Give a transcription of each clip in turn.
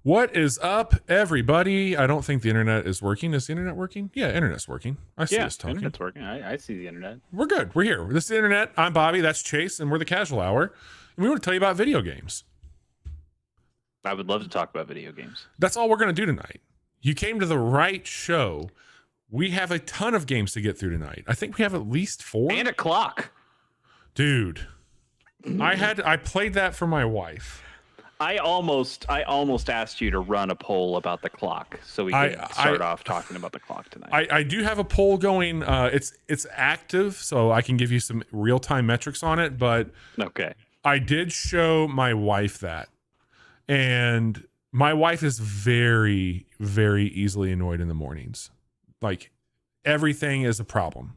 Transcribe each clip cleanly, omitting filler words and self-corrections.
What is up, everybody? I don't think the internet is working. Is the internet working? Yeah, internet's working. I see us talking. Internet's working. I see the internet. We're good. We're here. This is the internet. I'm Bobby. That's Chase, and we're the Casual Hour. And we want to tell you about video games. I would love to talk about video games. That's all we're going to do tonight. You came to the right show. We have a ton of games to get through tonight. I think we have at least 4. And a clock. Dude, I played that for my wife. I almost asked you to run a poll about the clock, so we could start off talking about the clock tonight. I do have a poll going. It's active, so I can give you some real-time metrics on it. But okay, I did show my wife that, and my wife is very, very easily annoyed in the mornings. Like everything is a problem.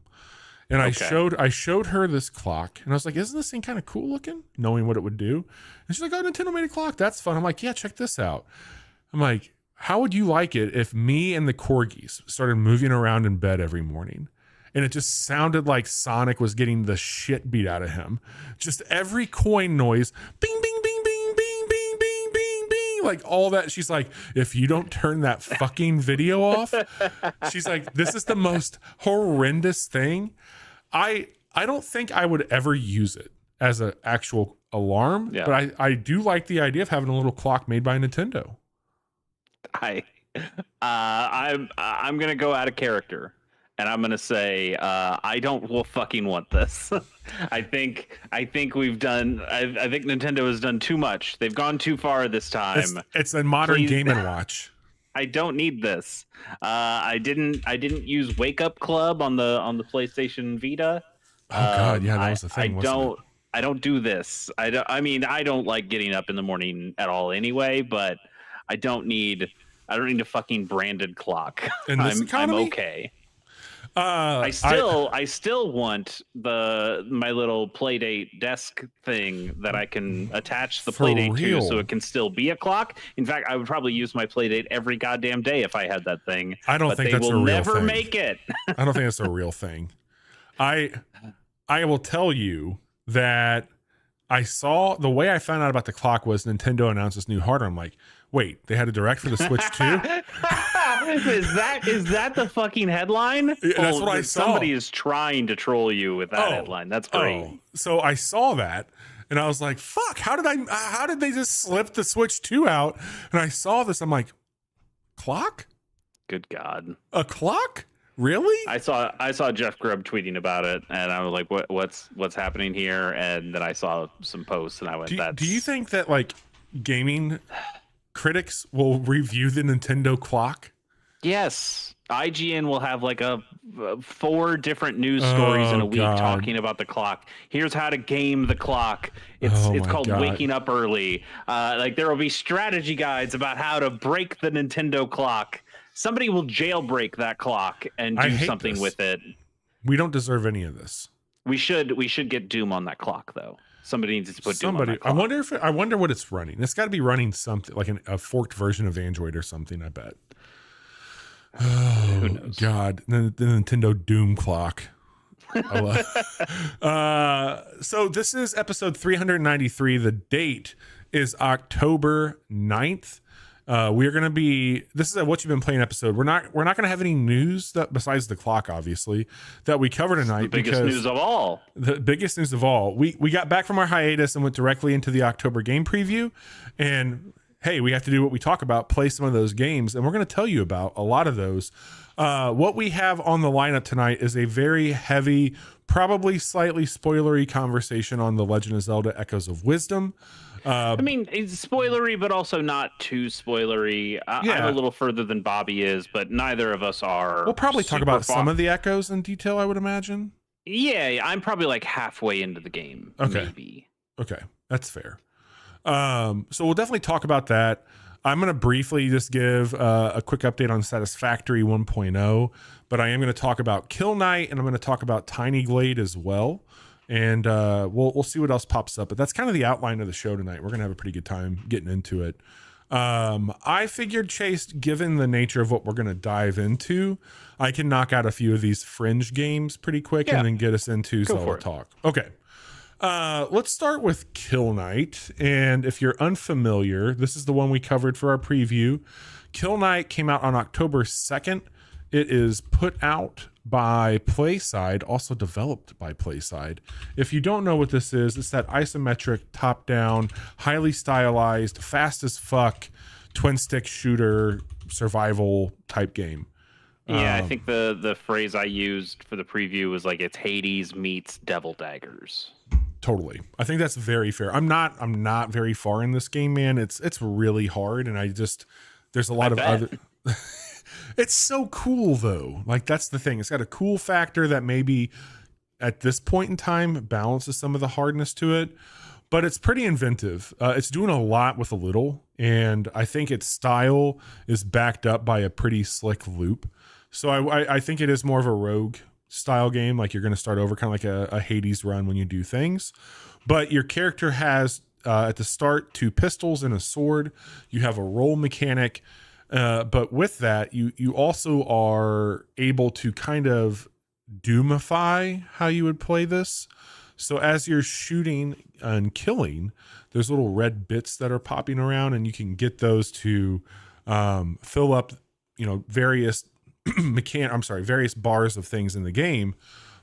And I showed her this clock, and I was like, isn't this thing kind of cool looking? Knowing what it would do. And she's like, oh, Nintendo made a clock. That's fun. I'm like, yeah, check this out. I'm like, how would you like it if me and the corgis started moving around in bed every morning? And it just sounded like Sonic was getting the shit beat out of him. Just every coin noise, bing, bing, bing, bing, bing, bing, bing, bing, bing, like all that. She's like, if you don't turn that fucking video off, she's like, this is the most horrendous thing. I don't think I would ever use it as an actual alarm, but I do like the idea of having a little clock made by Nintendo. I'm gonna go out of character, and I'm gonna say I don't fucking want this. I think we've done. I think Nintendo has done too much. They've gone too far this time. It's a modern Game & Watch. I don't need this. I didn't use Wake Up Club on the PlayStation Vita. Oh god, yeah, that was the thing. I don't do this. I don't like getting up in the morning at all anyway, but I don't need a fucking branded clock. In this economy? I'm okay. I still want my little Playdate desk thing that I can attach the Playdate to, so it can still be a clock. In fact, I would probably use my Playdate every goddamn day if I had that thing. I don't think that's a real thing. They will never make it. I don't think that's a real thing. I will tell you that I saw the way I found out about the clock was Nintendo announced this new hardware. I'm like, wait, they had a direct for the Switch too? Is that the fucking headline? Yeah, that's what I saw. Somebody is trying to troll you with that headline. That's great. So I saw that and I was like, fuck, how did they just slip the Switch 2 out? And I saw this, I'm like, clock? Good God. A clock? Really? I saw Jeff Grubb tweeting about it, and I was like, what's happening here? And then I saw some posts, and I went, do you think that like gaming critics will review the Nintendo clock? Yes. IGN will have like 4 different news stories in a week talking about the clock. Here's how to game the clock. It's called Waking Up Early. Like there will be strategy guides about how to break the Nintendo clock. Somebody will jailbreak that clock and do something with it. We don't deserve any of this. We should get Doom on that clock though. Somebody needs to put Doom on that clock. I wonder what it's running. It's got to be running something like a forked version of Android or something, I bet. Who knows? God, the Nintendo Doom clock. So this is episode 393. The date is October 9th. We're going to be, this is a What You've Been Playing episode. We're not going to have any news besides the clock, obviously, that we cover tonight. The biggest news of all. The biggest news of all. We got back from our hiatus and went directly into the October game preview. And hey, we have to do what we talk about, play some of those games. And we're going to tell you about a lot of those. What we have on the lineup tonight is a very heavy, probably slightly spoilery conversation on The Legend of Zelda Echoes of Wisdom. I mean, it's spoilery, but also not too spoilery. I'm a little further than Bobby is, but neither of us are. We'll probably talk about some of the echoes in detail, I would imagine. Yeah, I'm probably like halfway into the game. Okay. Maybe. Okay, that's fair. So we'll definitely talk about that. I'm going to briefly just give a quick update on Satisfactory 1.0, but I am going to talk about Kill Knight, and I'm going to talk about Tiny Glade as well. And we'll see what else pops up. But that's kind of the outline of the show tonight. We're going to have a pretty good time getting into it. I figured, Chase, given the nature of what we're going to dive into, I can knock out a few of these fringe games pretty quick and then get us into Zelda talk. Okay. Let's start with Kill Knight. And if you're unfamiliar, this is the one we covered for our preview. Kill Knight came out on October 2nd. It is put out by PlaySide, also developed by PlaySide. If you don't know what this is, it's that isometric, top-down, highly stylized, fast as fuck, twin-stick shooter, survival type game. Yeah, I think the phrase I used for the preview was like it's Hades meets Devil Daggers. Totally. I think that's very fair. I'm not very far in this game, man. It's really hard, and there's a lot of other It's so cool though. Like that's the thing. It's got a cool factor that maybe at this point in time balances some of the hardness to it, but it's pretty inventive. It's doing a lot with a little, and I think its style is backed up by a pretty slick loop. So I think it is more of a rogue style game. Like you're going to start over kind of like a Hades run when you do things, but your character has at the start 2 pistols and a sword. You have a roll mechanic. But with that, you also are able to kind of doomify how you would play this. So as you're shooting and killing, there's little red bits that are popping around, and you can get those to fill up, various various bars of things in the game.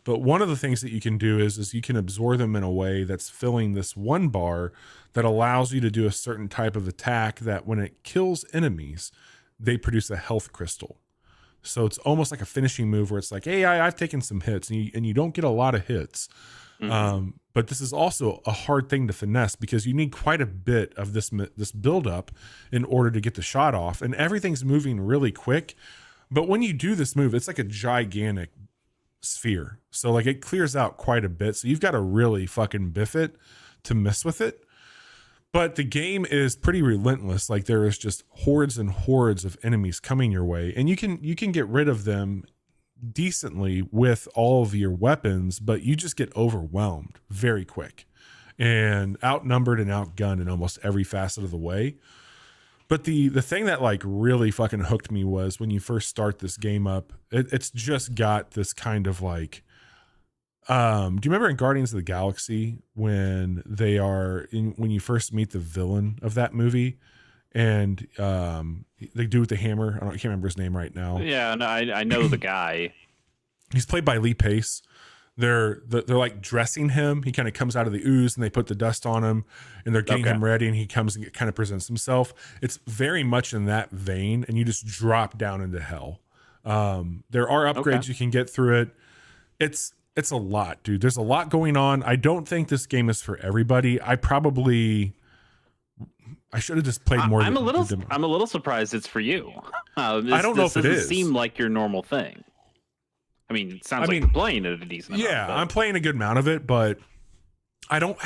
But one of the things that you can do is you can absorb them in a way that's filling this one bar that allows you to do a certain type of attack that when it kills enemies, they produce a health crystal. So it's almost like a finishing move where it's like, hey, I've taken some hits, and you don't get a lot of hits. Mm-hmm. But this is also a hard thing to finesse because you need quite a bit of this buildup in order to get the shot off, and everything's moving really quick. But when you do this move, it's like a gigantic sphere. So like it clears out quite a bit. So you've got to really fucking biff it to mess with it. But the game is pretty relentless. Like there is just hordes and hordes of enemies coming your way, and you can get rid of them decently with all of your weapons, but you just get overwhelmed very quick and outnumbered and outgunned in almost every facet of the way. But the thing that like really fucking hooked me was when you first start this game up, it's just got this kind of like, do you remember in Guardians of the Galaxy when when you first meet the villain of that movie and they do with the hammer? I can't remember his name right now. Yeah, no, I know the guy. He's played by Lee Pace. They're like dressing him. He kind of comes out of the ooze and they put the dust on him and they're getting him ready, and he comes and kind of presents himself. It's very much in that vein, and you just drop down into hell. There are upgrades you can get through it. It's a lot, dude. There's a lot going on. I don't think this game is for everybody. I should have just played more. I'm a little surprised it's for you. I don't know if it is. Doesn't seem like your normal thing. I mean, it sounds like you're playing it a decent amount. Yeah, I'm playing a good amount of it, but I don't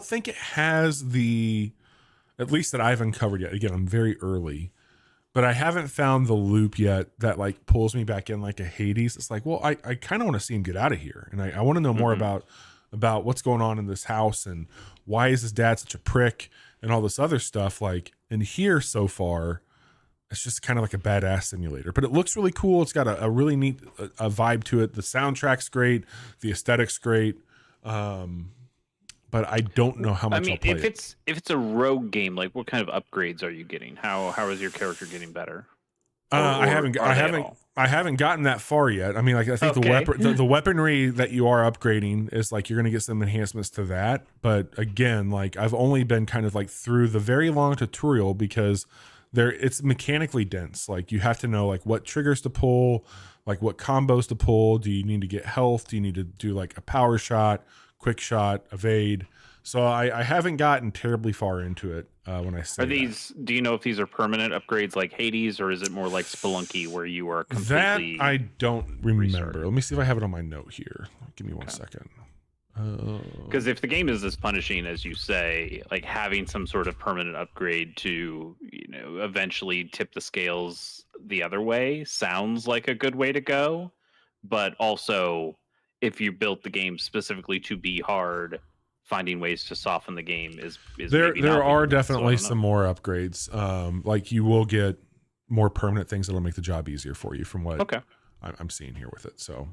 think it has at least that I haven't covered yet. Again, I'm very early, but I haven't found the loop yet that like pulls me back in like a Hades. It's like, well, I kind of want to see him get out of here, and I want to know more about what's going on in this house and why is his dad such a prick and all this other stuff. Like, and here so far, it's just kind of like a badass simulator, but it looks really cool. It's got a really neat a vibe to it. The soundtrack's great. The aesthetic's great. But I don't know how much I'll play if it's a rogue game, like what kind of upgrades are you getting? How is your character getting better? I haven't gotten that far yet. I mean, like I think the weaponry that you are upgrading is like you're going to get some enhancements to that. But again, like I've only been kind of like through the very long tutorial because it's mechanically dense. Like you have to know like what triggers to pull, like what combos to pull. Do you need to get health? Do you need to do like a power shot, quick shot, evade? So I haven't gotten terribly far into it when I say do you know if these are permanent upgrades like Hades, or is it more like Spelunky where you are completely... That I don't remember. Restarted. Let me see if I have it on my note here. Give me one second. Because if the game is as punishing as you say, like having some sort of permanent upgrade to, eventually tip the scales the other way sounds like a good way to go. But also, if you built the game specifically to be hard, finding ways to soften the game is there are definitely some more upgrades. Like you will get more permanent things that'll make the job easier for you from what I'm seeing here with it. So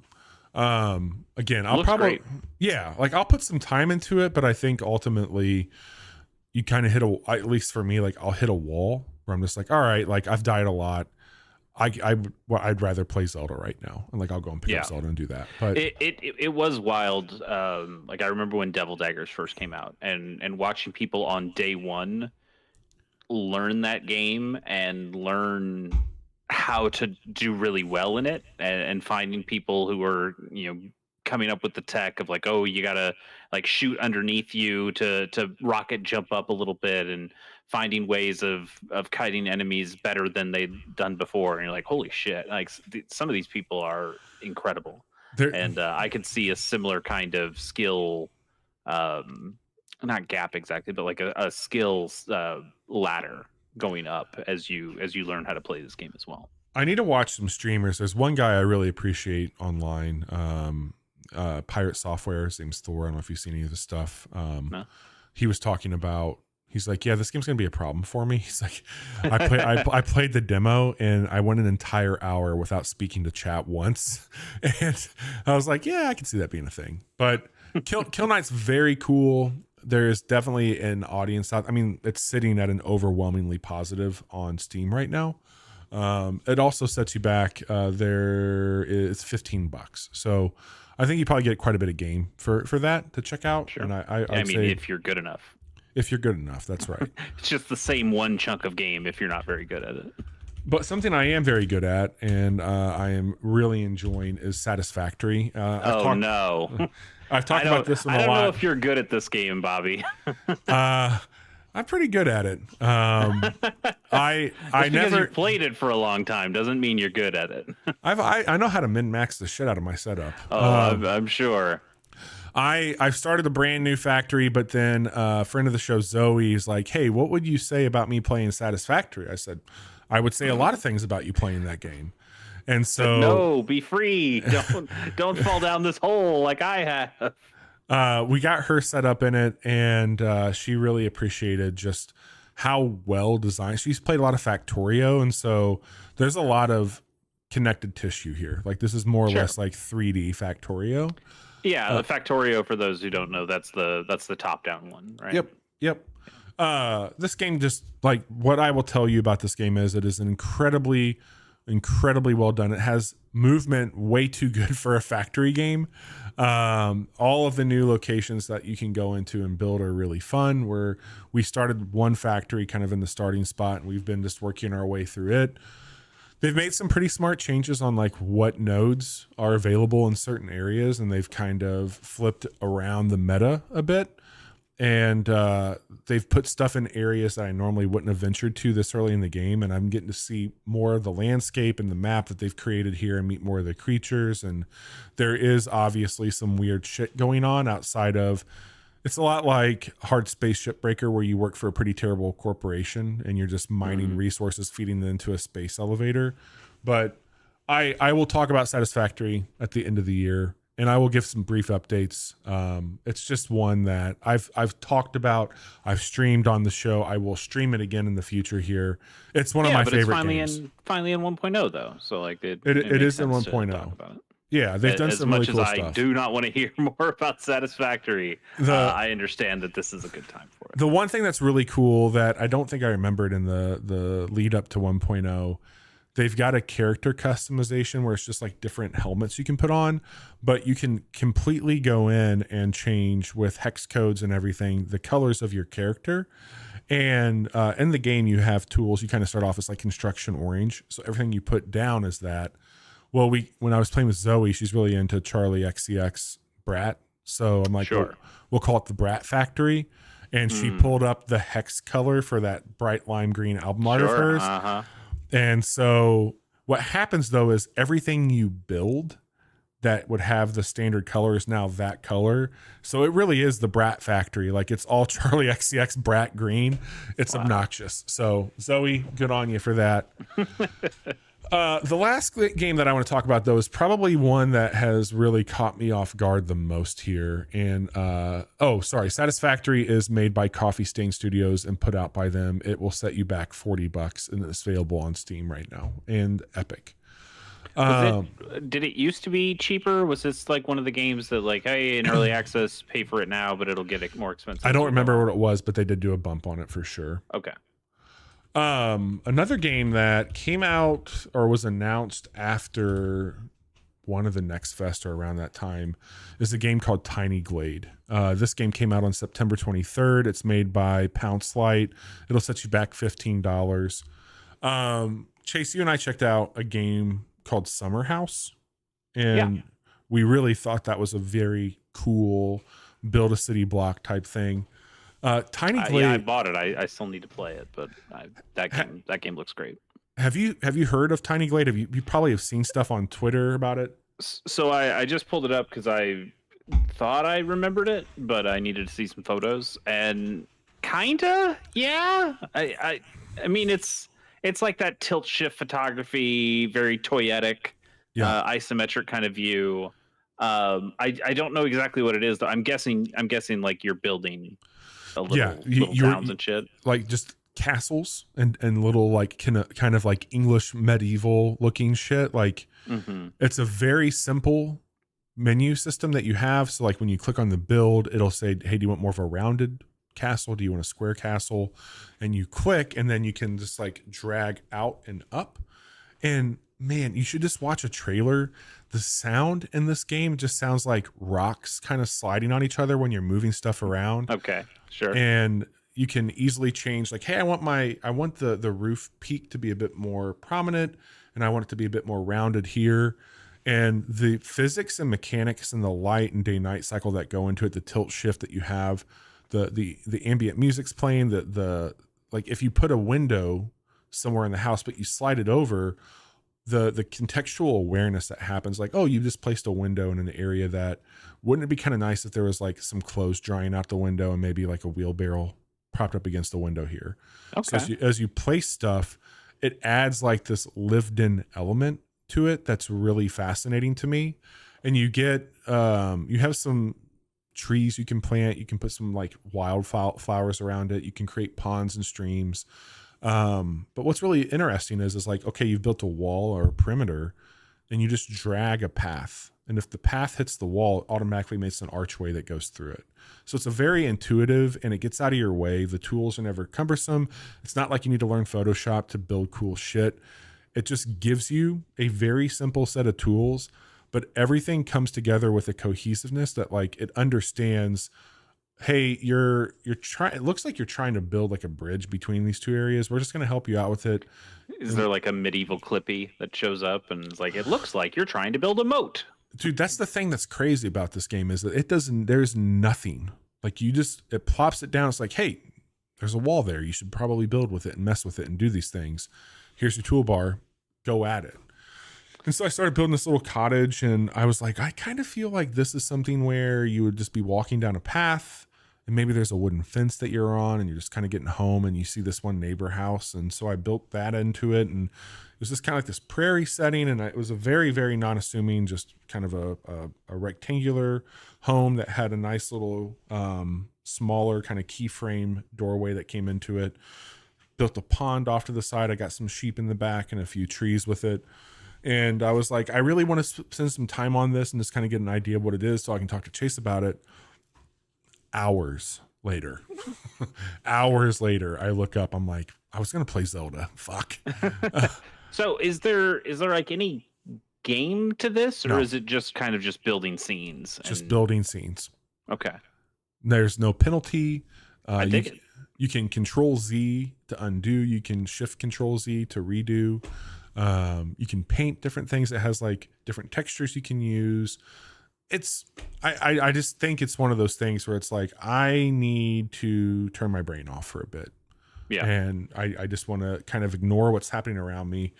Again, I'll probably, like I'll put some time into it, but I think ultimately you kind of at least for me, like I'll hit a wall where I'm just like, all right, like I've died a lot. I'd rather play Zelda right now, and like I'll go and pick up Zelda and do that. But it was wild. Like I remember when Devil Daggers first came out, and watching people on day one learn that game and learn how to do really well in it, and finding people who are coming up with the tech of like, oh, you gotta like shoot underneath you to rocket jump up a little bit, and finding ways of kiting enemies better than they'd done before. And you're like, holy shit, like some of these people are incredible. And I could see a similar kind of skill, not gap exactly, but like a skills ladder going up as you learn how to play this game as well. I need to watch some streamers. There's one guy I really appreciate online, Pirate Software. His name's Thor. I don't know if you've seen any of his stuff. No. He was talking about, he's like, yeah, this game's gonna be a problem for me. He's like, I played the demo and I went an entire hour without speaking to chat once, and I was like, yeah, I can see that being a thing. But Kill Knight's very cool. There's definitely an audience out. I mean, it's sitting at an overwhelmingly positive on Steam right now. It also sets you back. There is $15, so I think you probably get quite a bit of game for that to check out. Sure. And I mean, say, if you're good enough. If you're good enough, that's right. It's just the same one chunk of game if you're not very good at it. But something I am very good at, and I am really enjoying, is Satisfactory. No. I've talked about this one a lot. I don't know if you're good at this game, Bobby. I'm pretty good at it. I never played it for a long time doesn't mean you're good at it. I know how to min-max the shit out of my setup. I'm sure. I've started a brand new factory, but then a friend of the show, Zoe, is like, hey, what would you say about me playing Satisfactory? I said, I would say a lot of things about you playing that game. And so no, be free. Don't fall down this hole like I have. We got her set up in it, and she really appreciated just how well designed. She's played a lot of Factorio, and so there's a lot of connected tissue here. Like this is more or less like 3D Factorio. Yeah, the Factorio, for those who don't know, that's the top-down one, right? Yep. This game, just like what I will tell you about this game is, it is incredibly well done. It has movement way too good for a factory game. All of the new locations that you can go into and build are really fun. We started one factory kind of in the starting spot, and we've been just working our way through it. They've made some pretty smart changes on like what nodes are available in certain areas, and they've kind of flipped around the meta a bit. And they've put stuff in areas that I normally wouldn't have ventured to this early in the game, and I'm getting to see more of the landscape and the map that they've created here and meet more of the creatures. And there is obviously some weird shit going on outside of, it's a lot like Hard Space Shipbreaker, where you work for a pretty terrible corporation and you're just mining resources, feeding them into a space elevator. But I will talk about Satisfactory at the end of the year, and I will give some brief updates. It's just one that I've talked about. I've streamed on the show. I will stream it again in the future here. It's one of my favorite games. Finally in 1.0 though, so like it is in 1.0. Yeah, they've done some really cool stuff. As much as I do not want to hear more about Satisfactory, I understand that this is a good time for it. The one thing that's really cool that I don't think I remembered in the lead up to 1.0, they've got a character customization where it's just like different helmets you can put on, but you can completely go in and change with hex codes and everything the colors of your character. And in the game, you have tools. You kind of start off as like construction orange, so everything you put down is that. Well, when I was playing with Zoe, she's really into Charlie XCX Brat. So I'm like, sure, we'll call it the Brat Factory. And she pulled up the hex color for that bright lime green album art of hers. And so what happens, though, is everything you build that would have the standard color is now that color. So it really is the Brat Factory. Like it's all Charlie XCX Brat green. It's obnoxious. So Zoe, good on you for that. The last game that I want to talk about, though, is probably one that has really caught me off guard the most here. And Satisfactory is made by Coffee Stain Studios and put out by them. It will set you back $40, and it's available on Steam right now and Epic. Did it used to be cheaper? Was this like one of the games that like, hey, in early access, pay for it now, but it'll get it more expensive? I don't remember what it was, but they did do a bump on it for sure. Okay. Another game that came out or was announced after one of the Next Fest or around that time is a game called Tiny Glade. This game came out on September 23rd. It's made by Pounce Light. It'll set you back $15. Chase, you and I checked out a game called Summer House, and we really thought that was a very cool build a city block type thing. Tiny Glade. Yeah, I bought it. I still need to play it, but that game looks great. Have you heard of Tiny Glade? You probably have seen stuff on Twitter about it? So I just pulled it up because I thought I remembered it, but I needed to see some photos, and kinda, yeah. I mean, it's like that tilt shift photography, very toyetic, isometric kind of view. I don't know exactly what it is though. I'm guessing like you're building a little towns and shit, like just castles and little like kind of like English medieval looking shit. Like it's a very simple menu system that you have. So like when you click on the build, it'll say, hey, do you want more of a rounded castle? Do you want a square castle? And you click, and then you can just like drag out and up. And man, you should just watch a trailer. The sound in this game just sounds like rocks kind of sliding on each other when you're moving stuff around. Okay, sure. And you can easily change like, hey, I want the roof peak to be a bit more prominent, and I want it to be a bit more rounded here. And the physics and mechanics and the light and day night cycle that go into it, the tilt shift that you have, the ambient music's playing, the like if you put a window somewhere in the house but you slide it over, the contextual awareness that happens, like, oh, you just placed a window in an area that, wouldn't it be kind of nice if there was like some clothes drying out the window and maybe like a wheelbarrow propped up against the window here. Okay. So as you place stuff, it adds like this lived in element to it that's really fascinating to me. And you get you have some trees you can plant, you can put some like wild flowers around it, you can create ponds and streams. But what's really interesting is like, okay, you've built a wall or a perimeter, and you just drag a path, and if the path hits the wall, it automatically makes an archway that goes through it. So it's a very intuitive, and it gets out of your way. The tools are never cumbersome. It's not like you need to learn Photoshop to build cool shit. It just gives you a very simple set of tools, but everything comes together with a cohesiveness that like it understands, hey, you're trying, it looks like you're trying to build like a bridge between these two areas. We're just going to help you out with it. Is there like a medieval Clippy that shows up and is like, it looks like you're trying to build a moat? Dude, that's the thing that's crazy about this game is that there's nothing. Like it plops it down. It's like, hey, there's a wall there. You should probably build with it and mess with it and do these things. Here's your toolbar, go at it. And so I started building this little cottage, and I was like, I kind of feel like this is something where you would just be walking down a path, and maybe there's a wooden fence that you're on, and you're just kind of getting home, and you see this one neighbor house. And so I built that into it, and it was just kind of like this prairie setting, and it was a very, very non-assuming, just kind of a rectangular home that had a nice little smaller kind of keyframe doorway that came into it. Built a pond off to the side. I got some sheep in the back and a few trees with it. And I was like, I really want to spend some time on this and just kind of get an idea of what it is so I can talk to Chase about it. Hours later, I look up, I'm like, I was going to play Zelda. Fuck. So is there like any game to this, or No. is it just kind of just building scenes? Just building scenes. Okay. There's no penalty. I dig it. You can Control Z to undo. You can Shift Control Z to redo. You can paint different things. It has like different textures you can use. I just think it's one of those things where it's like, I need to turn my brain off for a bit. Yeah. And I just want to kind of ignore what's happening around me.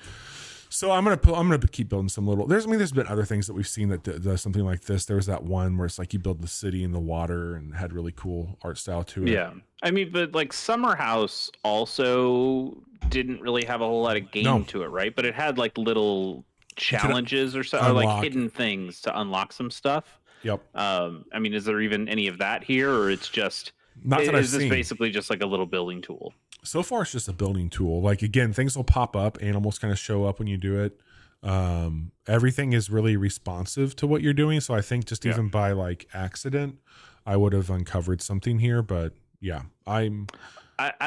So I'm gonna keep building some little. There's been other things that we've seen that does something like this. There was that one where it's like you build the city in the water and had really cool art style to it. Yeah, I mean, but like Summer House also didn't really have a whole lot of game to it, right? But it had like little challenges or like hidden things to unlock some stuff. Yep. I mean, is there even any of that here, or it's just is this basically just like a little building tool? So far, it's just a building tool. Like, again, things will pop up. Animals kind of show up when you do it. Everything is really responsive to what you're doing. So I think just even by like accident, I would have uncovered something here. But yeah, I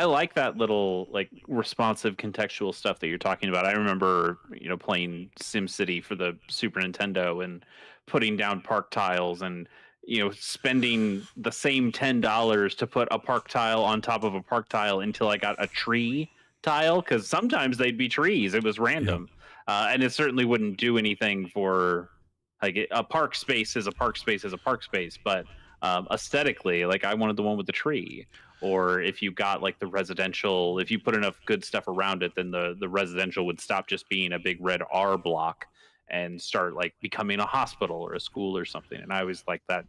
like that little like responsive contextual stuff that you're talking about. I remember, playing SimCity for the Super Nintendo and putting down park tiles and, spending the same $10 to put a park tile on top of a park tile until I got a tree tile. Cause sometimes they'd be trees. It was random. And it certainly wouldn't do anything for like a park space is a park space is a park space. But aesthetically, like I wanted the one with the tree. Or if you got like the residential, if you put enough good stuff around it, then the residential would stop just being a big red R block and start like becoming a hospital or a school or something. And I always like that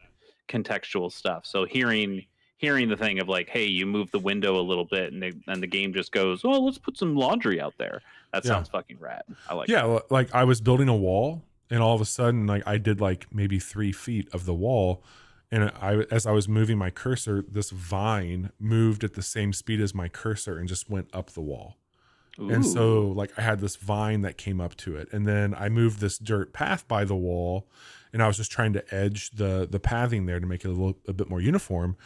contextual stuff. So hearing the thing of like, hey, you move the window a little bit and the game just goes, oh, let's put some laundry out there. That sounds fucking rad. I like that. Like I was building a wall and all of a sudden like I did like maybe 3 feet of the wall. And as I was moving my cursor, this vine moved at the same speed as my cursor and just went up the wall. Ooh. And so like I had this vine that came up to it. And then I moved this dirt path by the wall and I was just trying to edge the pathing there to make it a bit more uniform.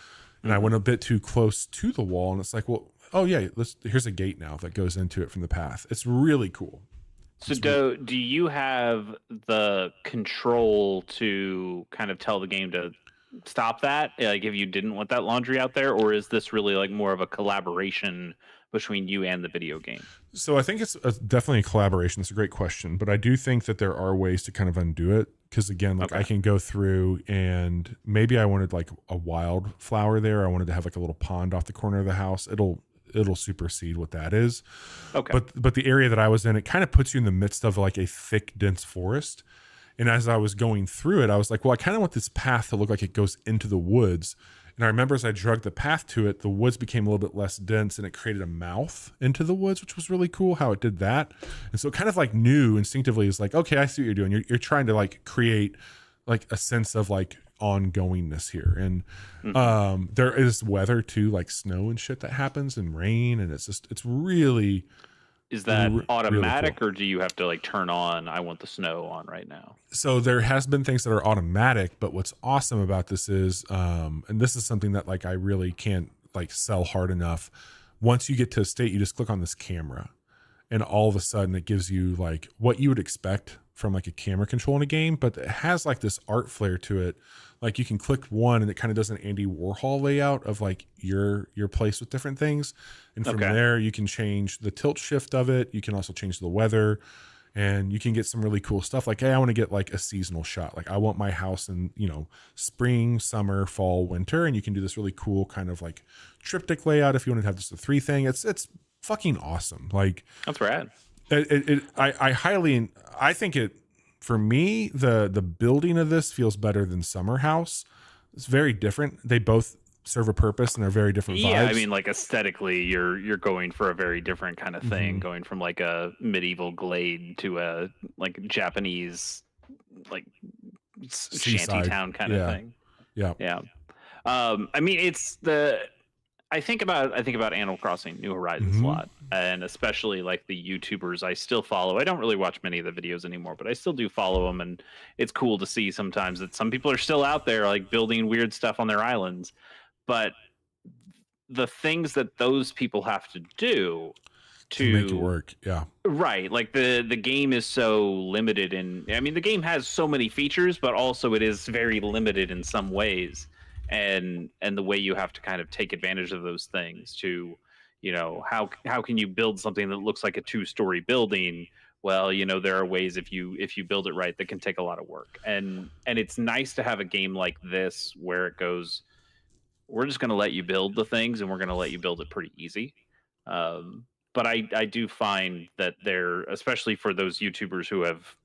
And I went a bit too close to the wall and it's like, well, oh yeah, here's a gate now that goes into it from the path. It's really cool. So do you have the control to kind of tell the game to stop that, like if you didn't want that laundry out there, or is this really like more of a collaboration between you and the video game? So I think it's definitely a collaboration. It's a great question, but I do think that there are ways to kind of undo it because again, like I can go through and maybe I wanted like a wildflower there. I wanted to have like a little pond off the corner of the house. It'll supersede what that is. Okay. But the area that I was in, it kind of puts you in the midst of like a thick, dense forest. And as I was going through it, I was like, well, I kind of want this path to look like it goes into the woods. And I remember as I dragged the path to it, the woods became a little bit less dense and it created a mouth into the woods, which was really cool how it did that. And so it kind of like knew instinctively is like, okay, I see what you're doing. You're trying to like create like a sense of like ongoingness here. And there is weather too, like snow and shit that happens and rain. And it's really... Is that automatic really cool. Or do you have to like turn on, I want the snow on right now? So there has been things that are automatic, but what's awesome about this is, and this is something that like I really can't like sell hard enough. Once you get to a state, you just click on this camera and all of a sudden it gives you like what you would expect from like a camera control in a game, but it has like this art flair to it. Like you can click one and it kind of does an Andy Warhol layout of like your place with different things. And from there you can change the tilt shift of it. You can also change the weather and you can get some really cool stuff. Like, hey, I want to get like a seasonal shot. Like I want my house in, spring, summer, fall, winter. And you can do this really cool kind of like triptych layout. If you want to have just a 3 thing, it's fucking awesome. Like that's rad. I think it, for me, the building of this feels better than Summer House. It's very different. They both serve a purpose and they're very different vibes. Yeah, I mean, like aesthetically, you're going for a very different kind of thing, going from like a medieval glade to a like Japanese like shanty town kind of thing. Yeah. I mean, it's I think about Animal Crossing New Horizons a lot, and especially like the YouTubers I still follow. I don't really watch many of the videos anymore, but I still do follow them, and it's cool to see sometimes that some people are still out there like building weird stuff on their islands. But the things that those people have to do to make it work, right, like the game is so limited, and I mean the game has so many features, but also it is very limited in some ways. And the way you have to kind of take advantage of those things to, how can you build something that looks like a 2-story building? Well, there are ways if you build it right that can take a lot of work. And it's nice to have a game like this where it goes, we're just going to let you build the things and we're going to let you build it pretty easy. But I do find that they're, especially for those YouTubers who have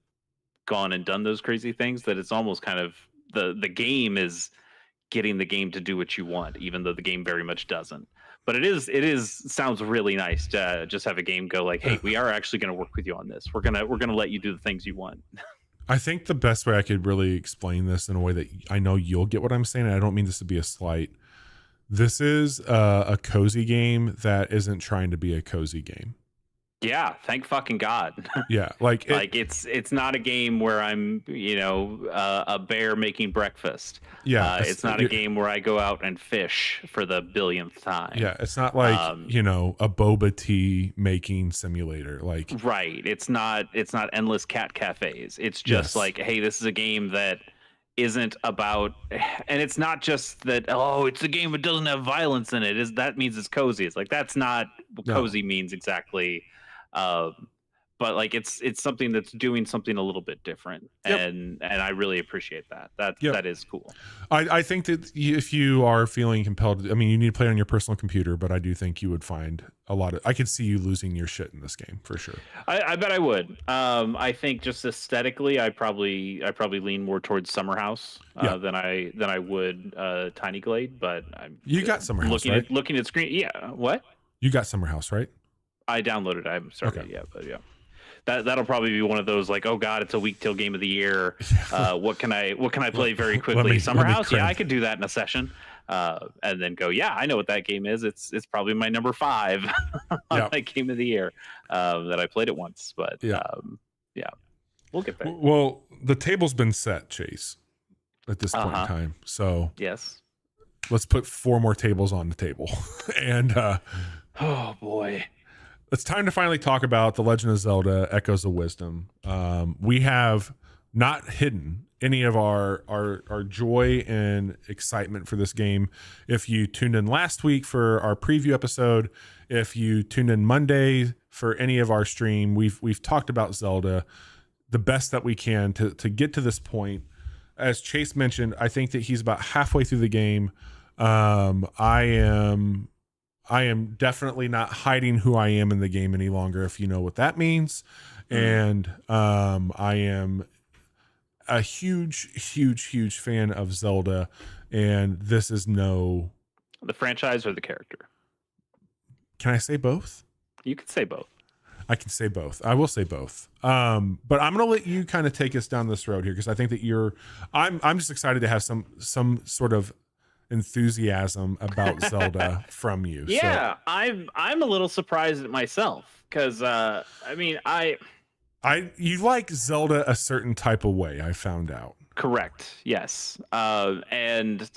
gone and done those crazy things, that it's almost kind of the game is getting the game to do what you want, even though the game very much doesn't. But it sounds really nice to just have a game go like, hey, we are actually going to work with you on this. We're gonna let you do the things you want. I think the best way I could really explain this in a way that I know you'll get what I'm saying, and I don't mean this to be a slight. This is a cozy game that isn't trying to be a cozy game. Yeah, thank fucking God. Yeah, like it's not a game where I'm a bear making breakfast. Yeah, It's not a game where I go out and fish for the billionth time. Yeah, it's not like a boba tea making simulator. Like right, it's not endless cat cafes. It's just like, hey, this is a game that isn't about, and it's not just that, oh, it's a game that doesn't have violence in it. That means it's cozy. It's like, that's not what cozy means exactly. But like it's something that's doing something a little bit different, and I really appreciate that. That is cool. I think that if you are feeling compelled, I mean, you need to play on your personal computer, but I do think you would find a lot of. I could see you losing your shit in this game for sure. I bet I would. I think just aesthetically, I probably lean more towards Summer House than I would Tiny Glade. But you got Summer House, right? Looking at screen, yeah. What? You got Summer House, right? I downloaded. I haven't started yet, but yeah. That'll probably be one of those like, oh god, it's a week till game of the year. What can I play very quickly? Summer House, yeah, I could do that in a session, and then go, yeah, I know what that game is. It's probably my number 5 on my game of the year that I played it once, but we'll get there. Well, the table's been set, Chase, at this point in time. So yes, let's put 4 more tables on the table, and oh boy. It's time to finally talk about The Legend of Zelda Echoes of Wisdom. We have not hidden any of our joy and excitement for this game. If you tuned in last week for our preview episode, if you tuned in Monday for any of our stream, we've talked about Zelda the best that we can to get to this point. As Chase mentioned, I think that he's about halfway through the game. I am definitely not hiding who I am in the game any longer, if you know what that means. And I am a huge fan of Zelda, and this is the franchise or the character. Can I say both? You could say both. I can say both. I will say both. But I'm going to let you kind of take us down this road here, because I think that I'm just excited to have some sort of enthusiasm about Zelda from you. Yeah, so, I'm a little surprised at myself, because you like Zelda a certain type of way, I found out. Correct. Yes. And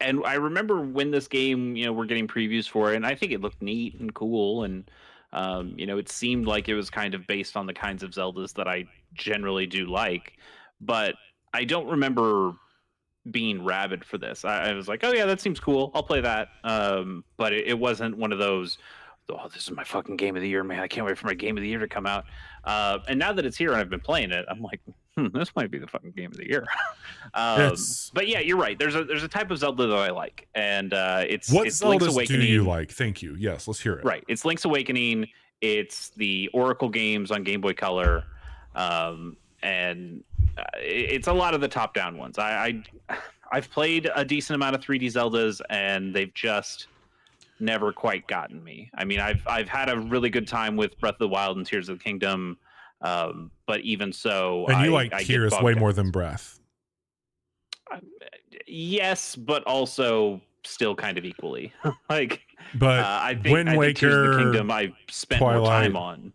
I remember when this game, we're getting previews for it, and I think it looked neat and cool, and it seemed like it was kind of based on the kinds of Zeldas that I generally do like, but I don't remember being rabid for this. I was like, oh yeah, that seems cool, I'll play that. But it wasn't one of those, oh, this is my fucking game of the year, man, I can't wait for my game of the year to come out. And now that it's here and I've been playing it, I'm like, this might be the fucking game of the year. But yeah, you're right, there's a type of Zelda that I like, and it's Link's Awakening. Do you like? Thank you. Yes, let's hear it. Right, it's Link's Awakening, it's the Oracle games on Game Boy Color, and it's a lot of the top-down ones. I've played a decent amount of 3D Zeldas, and they've just never quite gotten me. I mean, I've had a really good time with Breath of the Wild and Tears of the Kingdom, but even so, and you like Tears way more than Breath. Yes, but also still kind of equally. But I think Wind Waker, Tears of the Kingdom, I spent Twilight, more time on.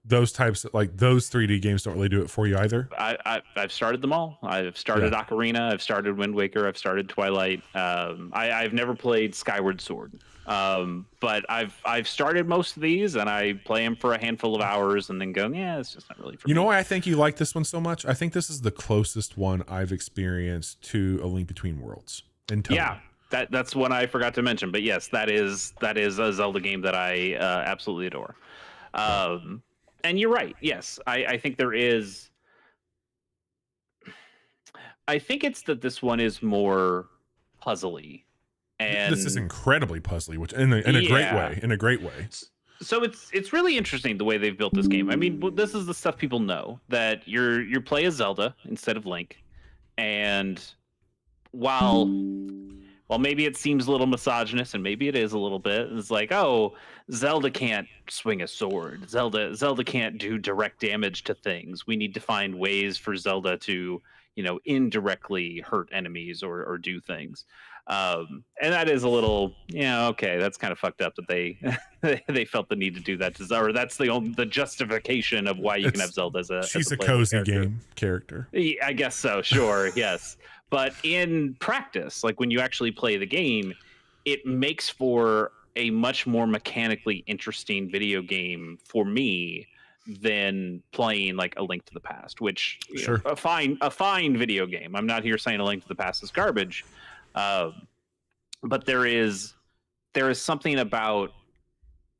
Those types, like those 3D games, don't really do it for you either. I've started them all. I've started Ocarina. I've started Wind Waker. I've started Twilight. I've never played Skyward Sword, but I've started most of these, and I play them for a handful of hours, and then go, yeah, it's just not really for me. You know why I think you like this one so much? I think this is the closest one I've experienced to A Link Between Worlds. Yeah, that's one I forgot to mention. But yes, that is a Zelda game that I absolutely adore. And you're right. Yes, I think there is. I think it's that this one is more puzzly, and this is incredibly puzzly, which in a great way. In a great way. So it's really interesting the way they've built this game. I mean, this is the stuff people know, that you play as Zelda instead of Link, and while maybe it seems a little misogynist, and maybe it is a little bit, it's like, oh, Zelda can't swing a sword. Zelda can't do direct damage to things. We need to find ways for Zelda to, indirectly hurt enemies or do things. And that is a little, okay, that's kind of fucked up that they they felt the need to do that, or that's the justification of why you can have Zelda as she's a a cozy character. game character. I guess so, sure. Yes, but in practice, like when you actually play the game, it makes for a much more mechanically interesting video game for me than playing like A Link to the Past, which Sure. a fine video game. I'm not here saying A Link to the Past is garbage, but there is something about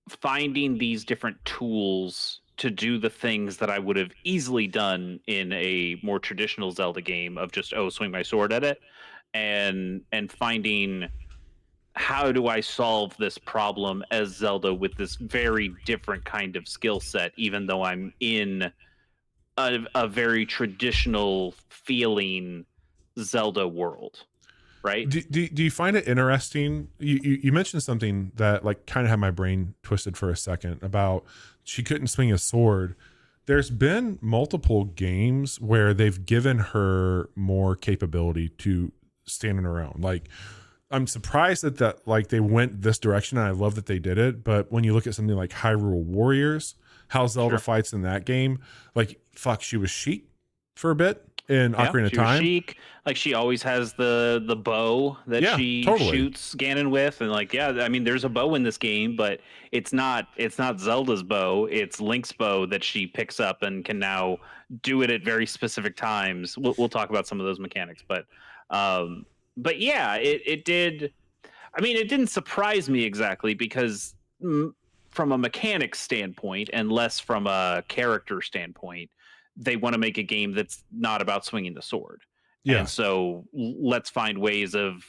finding these different tools to do the things that I would have easily done in a more traditional Zelda game of just swing my sword at it, and finding how do I solve this problem as Zelda with this very different kind of skill set, even though I'm in a very traditional feeling Zelda world, right? Do you find it interesting? You mentioned something that like kind of had my brain twisted for a second about she couldn't swing a sword. There's been multiple games where they've given her more capability to stand on her own. Like, I'm surprised that like they went this direction, and I love that they did it. But when you look at something like Hyrule Warriors, how Zelda fights in that game, like fuck, she was Sheik for a bit in Ocarina of Time. Sheik, like she always has the bow that she shoots Ganon with, and like I mean, there's a bow in this game, but it's not Zelda's bow, it's Link's bow that she picks up and can now do it at very specific times. We'll talk about some of those mechanics, but yeah, it did. I mean, it didn't surprise me exactly because from a mechanics standpoint and less from a character standpoint, they want to make a game that's not about swinging the sword. Yeah. And so let's find ways of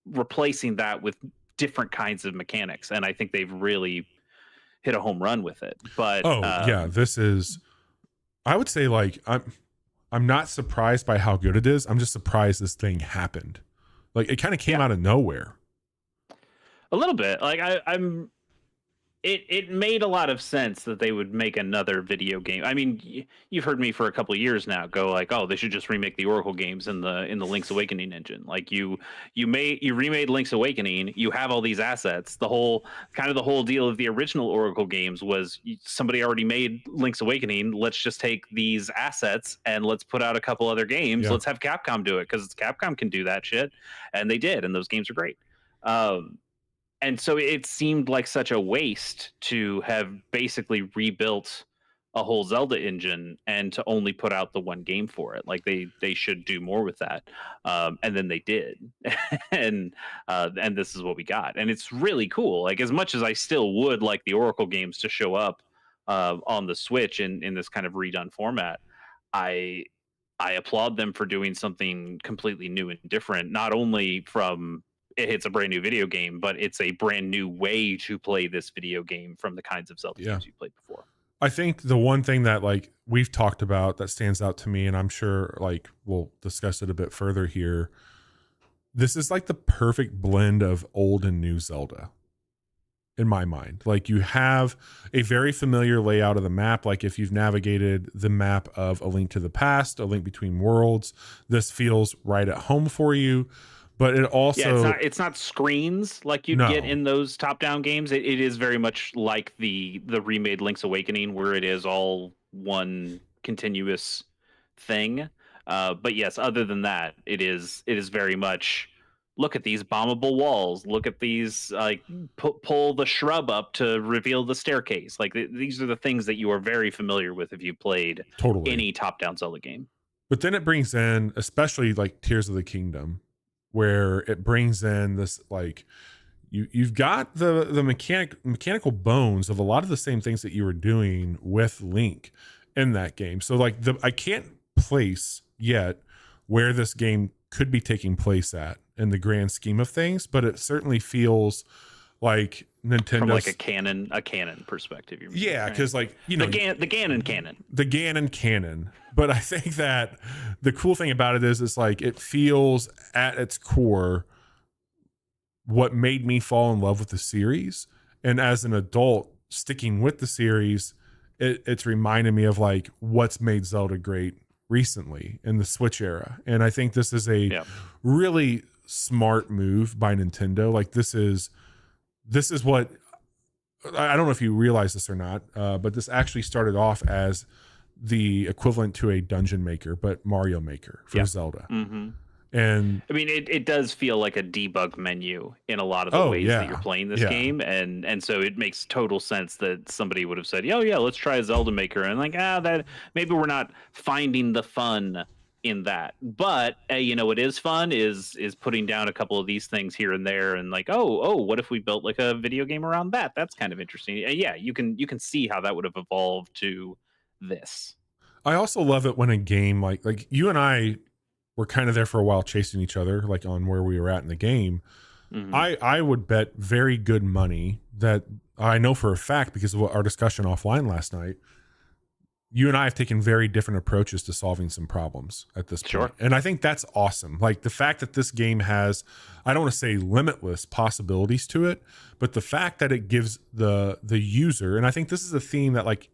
replacing that with different kinds of mechanics. And I think they've really hit a home run with it. But this is, I would say, like, I'm not surprised by how good it is. I'm just surprised this thing happened. Like, it kind of came out of nowhere. A little bit. Like it made a lot of sense that they would make another video game. I mean, you've heard me for a couple of years now go like, oh, they should just remake the Oracle games in the Link's Awakening engine. Like you remade Link's Awakening, you have all these assets. The whole deal of the original Oracle games was somebody already made Link's Awakening. Let's just take these assets and let's put out a couple other games. Yeah. Let's have Capcom do it because Capcom can do that shit, and they did, and those games are great. And so it seemed like such a waste to have basically rebuilt a whole Zelda engine and to only put out the one game for it. Like they should do more with that. And then they did. and this is what we got. And it's really cool. Like, as much as I still would like the Oracle games to show up on the Switch in this kind of redone format, I applaud them for doing something completely new and different, not only from it's a brand new video game, but it's a brand new way to play this video game from the kinds of Zelda games you played before. I think the one thing that like we've talked about that stands out to me, and I'm sure like we'll discuss it a bit further here, this is like the perfect blend of old and new Zelda in my mind. Like, you have a very familiar layout of the map. Like, if you've navigated the map of A Link to the Past, A Link Between Worlds, this feels right at home for you. But it also it's not screens like you get in those top-down games. It is very much like the remade Link's Awakening, where it is all one continuous thing. But yes, other than that, it is very much, look at these bombable walls. Look at these, like, pull the shrub up to reveal the staircase. Like, these are the things that you are very familiar with if you played any top-down Zelda game. But then it brings in, especially like Tears of the Kingdom, where it brings in this, like, you've got the mechanical bones of a lot of the same things that you were doing with Link in that game. So like I can't place yet where this game could be taking place at in the grand scheme of things, but it certainly feels like Nintendo from like a canon perspective. Yeah, because like, you know, the Ganon canon. But I think that the cool thing about it is like it feels at its core what made me fall in love with the series, and as an adult sticking with the series, it's reminded me of like what's made Zelda great recently in the Switch era. And I think this is a really smart move by Nintendo. Like this is what, I don't know if you realize this or not, but this actually started off as the equivalent to a dungeon maker, but Mario Maker for Zelda. Mm-hmm. And I mean, it does feel like a debug menu in a lot of the ways that you're playing this game, and so it makes total sense that somebody would have said, "Oh yeah, let's try a Zelda Maker," and like, that maybe we're not finding the fun in that, but what is fun is putting down a couple of these things here and there, and like, oh, what if we built like a video game around that? That's kind of interesting. Yeah, you can see how that would have evolved to this. I also love it when a game like you and I were kind of there for a while chasing each other, like on where we were at in the game. Mm-hmm. I would bet very good money that I know for a fact, because of our discussion offline last night, you and I have taken very different approaches to solving some problems at this point. Sure. And I think that's awesome. Like the fact that this game has, I don't want to say limitless possibilities to it, but the fact that it gives the user, and I think this is a theme that, like,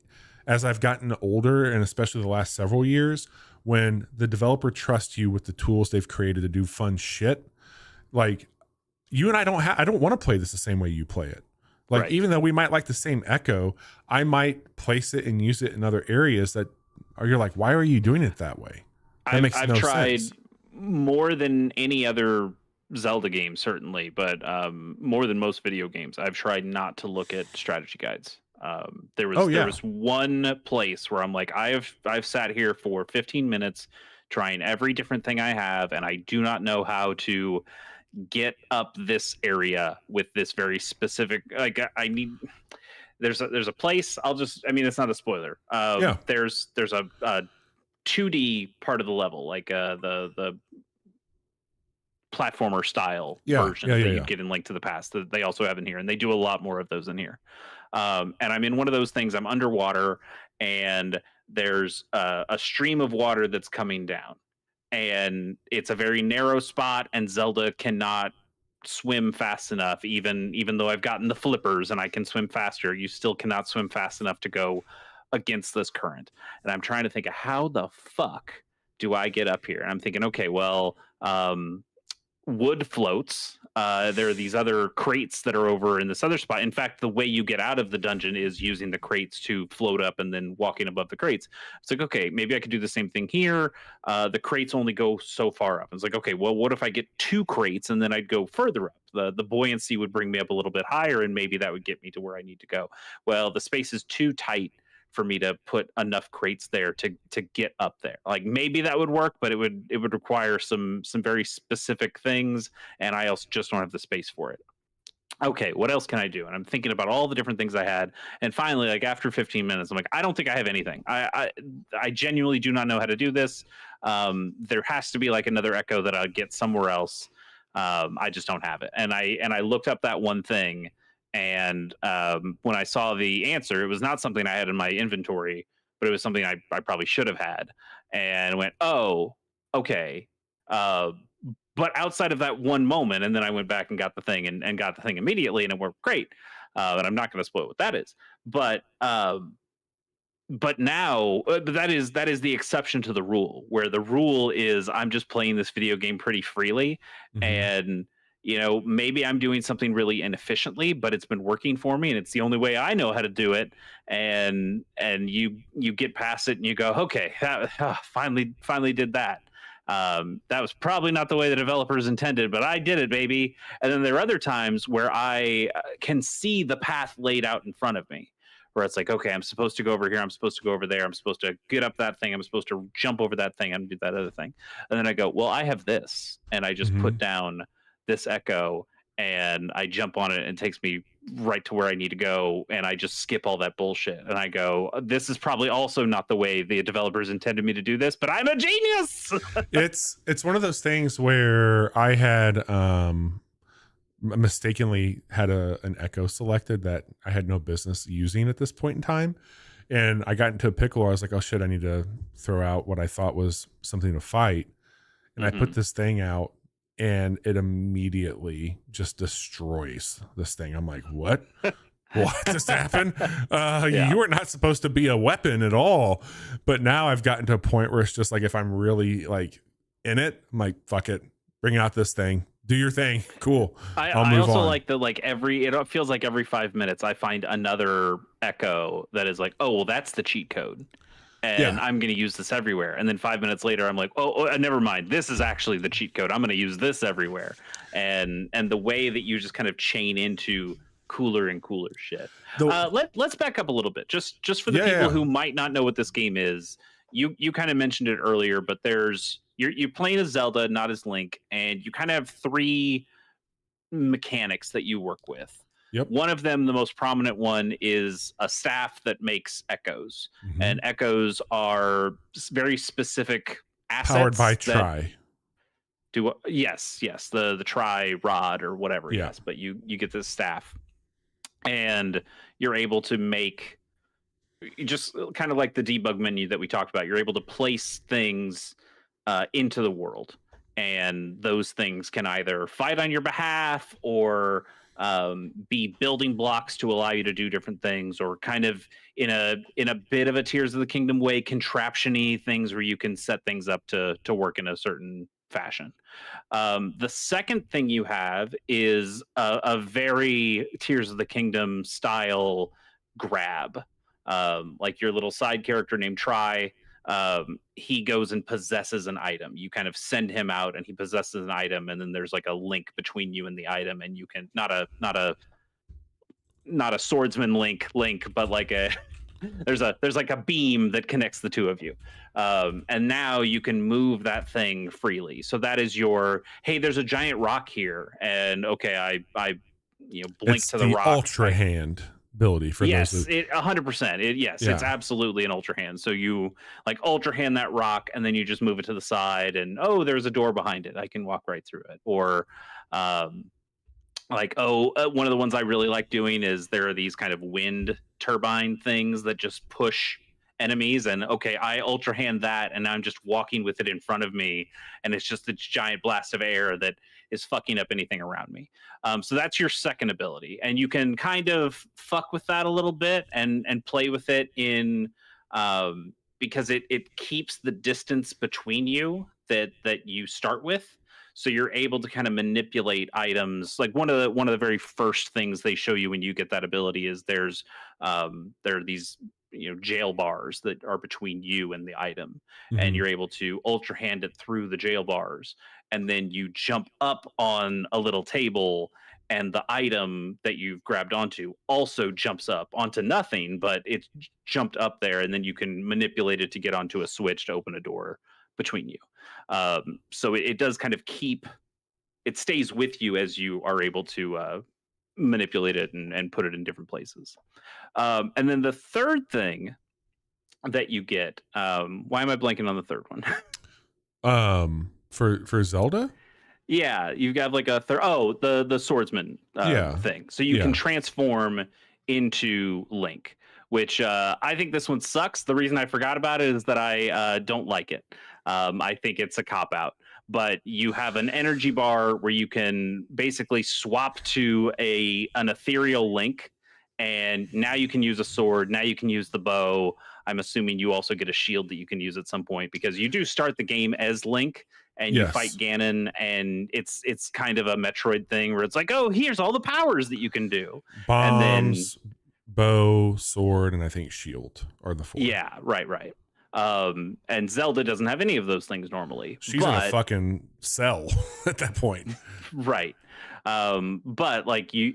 as I've gotten older, and especially the last several years, when the developer trusts you with the tools they've created to do fun shit, like you and I don't want to play this the same way you play it. Like, right. Even though we might like the same echo, I might place it and use it in other areas that you're like, why are you doing it that way? That makes no sense. I've tried more than any other Zelda game, certainly, but more than most video games, I've tried not to look at strategy guides. There was one place where I'm like, I've sat here for 15 minutes trying every different thing I have, and I do not know how to get up this area with this very specific, like, I need, there's a place, it's not a spoiler. There's a 2D part of the level, like the platformer style version that you get in Link to the Past, that they also have in here, and they do a lot more of those in here. And I'm in one of those things, I'm underwater, and there's a stream of water that's coming down, and it's a very narrow spot, and Zelda cannot swim fast enough, even though I've gotten the flippers and I can swim faster. You still cannot swim fast enough to go against this current. And I'm trying to think of, how the fuck do I get up here? And I'm thinking, okay, well, wood floats. There are these other crates that are over in this other spot. In fact, the way you get out of the dungeon is using the crates to float up and then walking above the crates. It's like, okay, maybe I could do the same thing here. The crates only go so far up. It's like, okay, well, what if I get 2 crates and then I'd go further up? The buoyancy would bring me up a little bit higher, and maybe that would get me to where I need to go. Well, the space is too tight for me to put enough crates there to get up there. Like, maybe that would work, but it would require some very specific things, and I also just don't have the space for it. Okay, what else can I do? And I'm thinking about all the different things I had, and finally, like, after 15 minutes, I'm like, I don't think I have anything. I genuinely do not know how to do this. There has to be like another echo that I'll get somewhere else. I just don't have it. And I looked up that one thing, and when I saw the answer, it was not something I had in my inventory, but it was something I probably should have had, and went, oh, okay. But outside of that one moment, and then I went back and got the thing, and got the thing immediately, and it worked great. And I'm not going to spoil what that is, but now that is the exception to the rule, where the rule is I'm just playing this video game pretty freely, and maybe I'm doing something really inefficiently, but it's been working for me, and it's the only way I know how to do it. And you get past it, and you go, okay, finally did that. That was probably not the way the developers intended, but I did it, baby. And then there are other times where I can see the path laid out in front of me, where it's like, okay, I'm supposed to go over here, I'm supposed to go over there, I'm supposed to get up that thing, I'm supposed to jump over that thing, and do that other thing. And then I go, well, I have this, and I just put down this echo, and I jump on it, and it takes me right to where I need to go, and I just skip all that bullshit, and I go, this is probably also not the way the developers intended me to do this, but I'm a genius. It's one of those things where I had mistakenly had an echo selected that I had no business using at this point in time, and I got into a pickle where I was like, oh shit, I need to throw out what I thought was something to fight, and I put this thing out, and it immediately just destroys this thing. I'm like, what? What just happened? You were not supposed to be a weapon at all. But now I've gotten to a point where it's just like, if I'm really like in it, I'm like, fuck it, bring out this thing, Do your thing. Cool. I also like that, like it feels like every 5 minutes I find another echo that is like, oh, well, that's the cheat code. And I'm going to use this everywhere. And then 5 minutes later, I'm like, oh, never mind. This is actually the cheat code. I'm going to use this everywhere. And the way that you just kind of chain into cooler and cooler shit. Let's back up a little bit, just for the people who might not know what this game is. You kind of mentioned it earlier, but you're playing as Zelda, not as Link, and you kind of have 3 mechanics that you work with. Yep. One of them, the most prominent one, is a staff that makes echoes. Mm-hmm. And echoes are very specific assets. Powered by Tri. Yes, the Tri rod or whatever. Yeah. Yes, but you get this staff, and you're able to make, just kind of like the debug menu that we talked about. You're able to place things into the world, and those things can either fight on your behalf or be building blocks to allow you to do different things, or kind of in a bit of a Tears of the Kingdom way, contraption-y things where you can set things up to work in a certain fashion. The second thing you have is a very Tears of the Kingdom style grab. Like your little side character named Tri, he goes and possesses an item. You kind of send him out and he possesses an item, and then there's like a link between you and the item, and you can not a swordsman link, but like there's like a beam that connects the two of you. And now you can move that thing freely. So that is your, hey, there's a giant rock here, and okay, I blink it's to the rock. Ultra hand ability for yes, those. Yes, 100%. It's absolutely an ultra hand. So you like ultra hand that rock, and then you just move it to the side, and oh, there's a door behind it. I can walk right through it. Or one of the ones I really like doing is there are these kind of wind turbine things that just push enemies, and okay, I ultra hand that, and I'm just walking with it in front of me, and it's just a giant blast of air that is fucking up anything around me. So that's your second ability, and you can kind of fuck with that a little bit and play with it in because it keeps the distance between you that you start with. So you're able to kind of manipulate items. Like one of the very first things they show you when you get that ability is there are these jail bars that are between you and the item, and you're able to ultra hand it through the jail bars, and then you jump up on a little table, and the item that you've grabbed onto also jumps up onto nothing, but it's jumped up there, and then you can manipulate it to get onto a switch to open a door between you. So it does kind of it stays with you as you are able to manipulate it and put it in different places. And then the third thing that you get, why am I blanking on the third one? For Zelda? Yeah, you've got like the swordsman thing. So you can transform into Link, which I think this one sucks. The reason I forgot about it is that I don't like it. I think it's a cop-out. But you have an energy bar where you can basically swap to an ethereal Link, and now you can use a sword. Now you can use the bow. I'm assuming you also get a shield that you can use at some point, because you do start the game as Link, and you fight Ganon, and it's kind of a Metroid thing where it's like, oh, here's all the powers that you can do. Bombs, and then bow, sword, and I think shield are the 4. Yeah, right. And Zelda doesn't have any of those things normally. She's in a fucking cell at that point. Right. But like you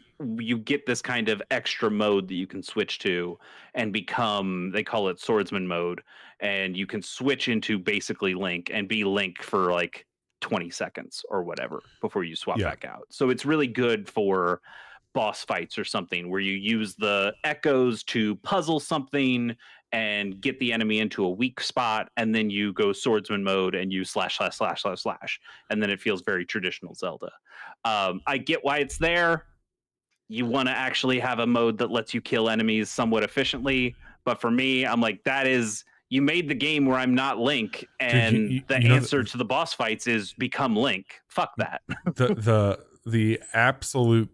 get this kind of extra mode that you can switch to and become, they call it swordsman mode, and you can switch into basically Link and be Link for like 20 seconds or whatever before you swap back out. So it's really good for boss fights or something where you use the echoes to puzzle something and get the enemy into a weak spot, and then you go swordsman mode and you slash, and then it feels very traditional Zelda. I get why it's there. You want to actually have a mode that lets you kill enemies somewhat efficiently, but for me, I'm like, you made the game where I'm not Link, and the answer to the boss fights is become Link. Fuck that. the absolute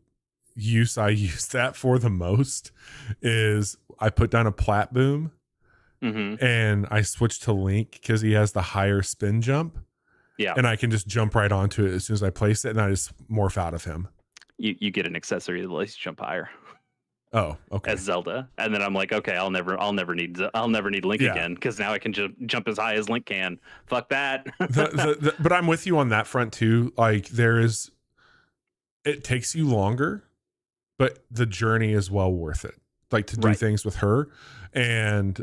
use I use that for the most is I put down a plat boom and I switch to Link because he has the higher spin jump, Yeah. And I can just jump right onto it as soon as I place it, and I just morph out of him. You get an accessory that lets you jump higher. Oh, okay. As Zelda, and then I'm like, okay, I'll never need Link again, because now I can jump as high as Link can. Fuck that. But I'm with you on that front too. Like it takes you longer, but the journey is well worth it. Like to do things with her, and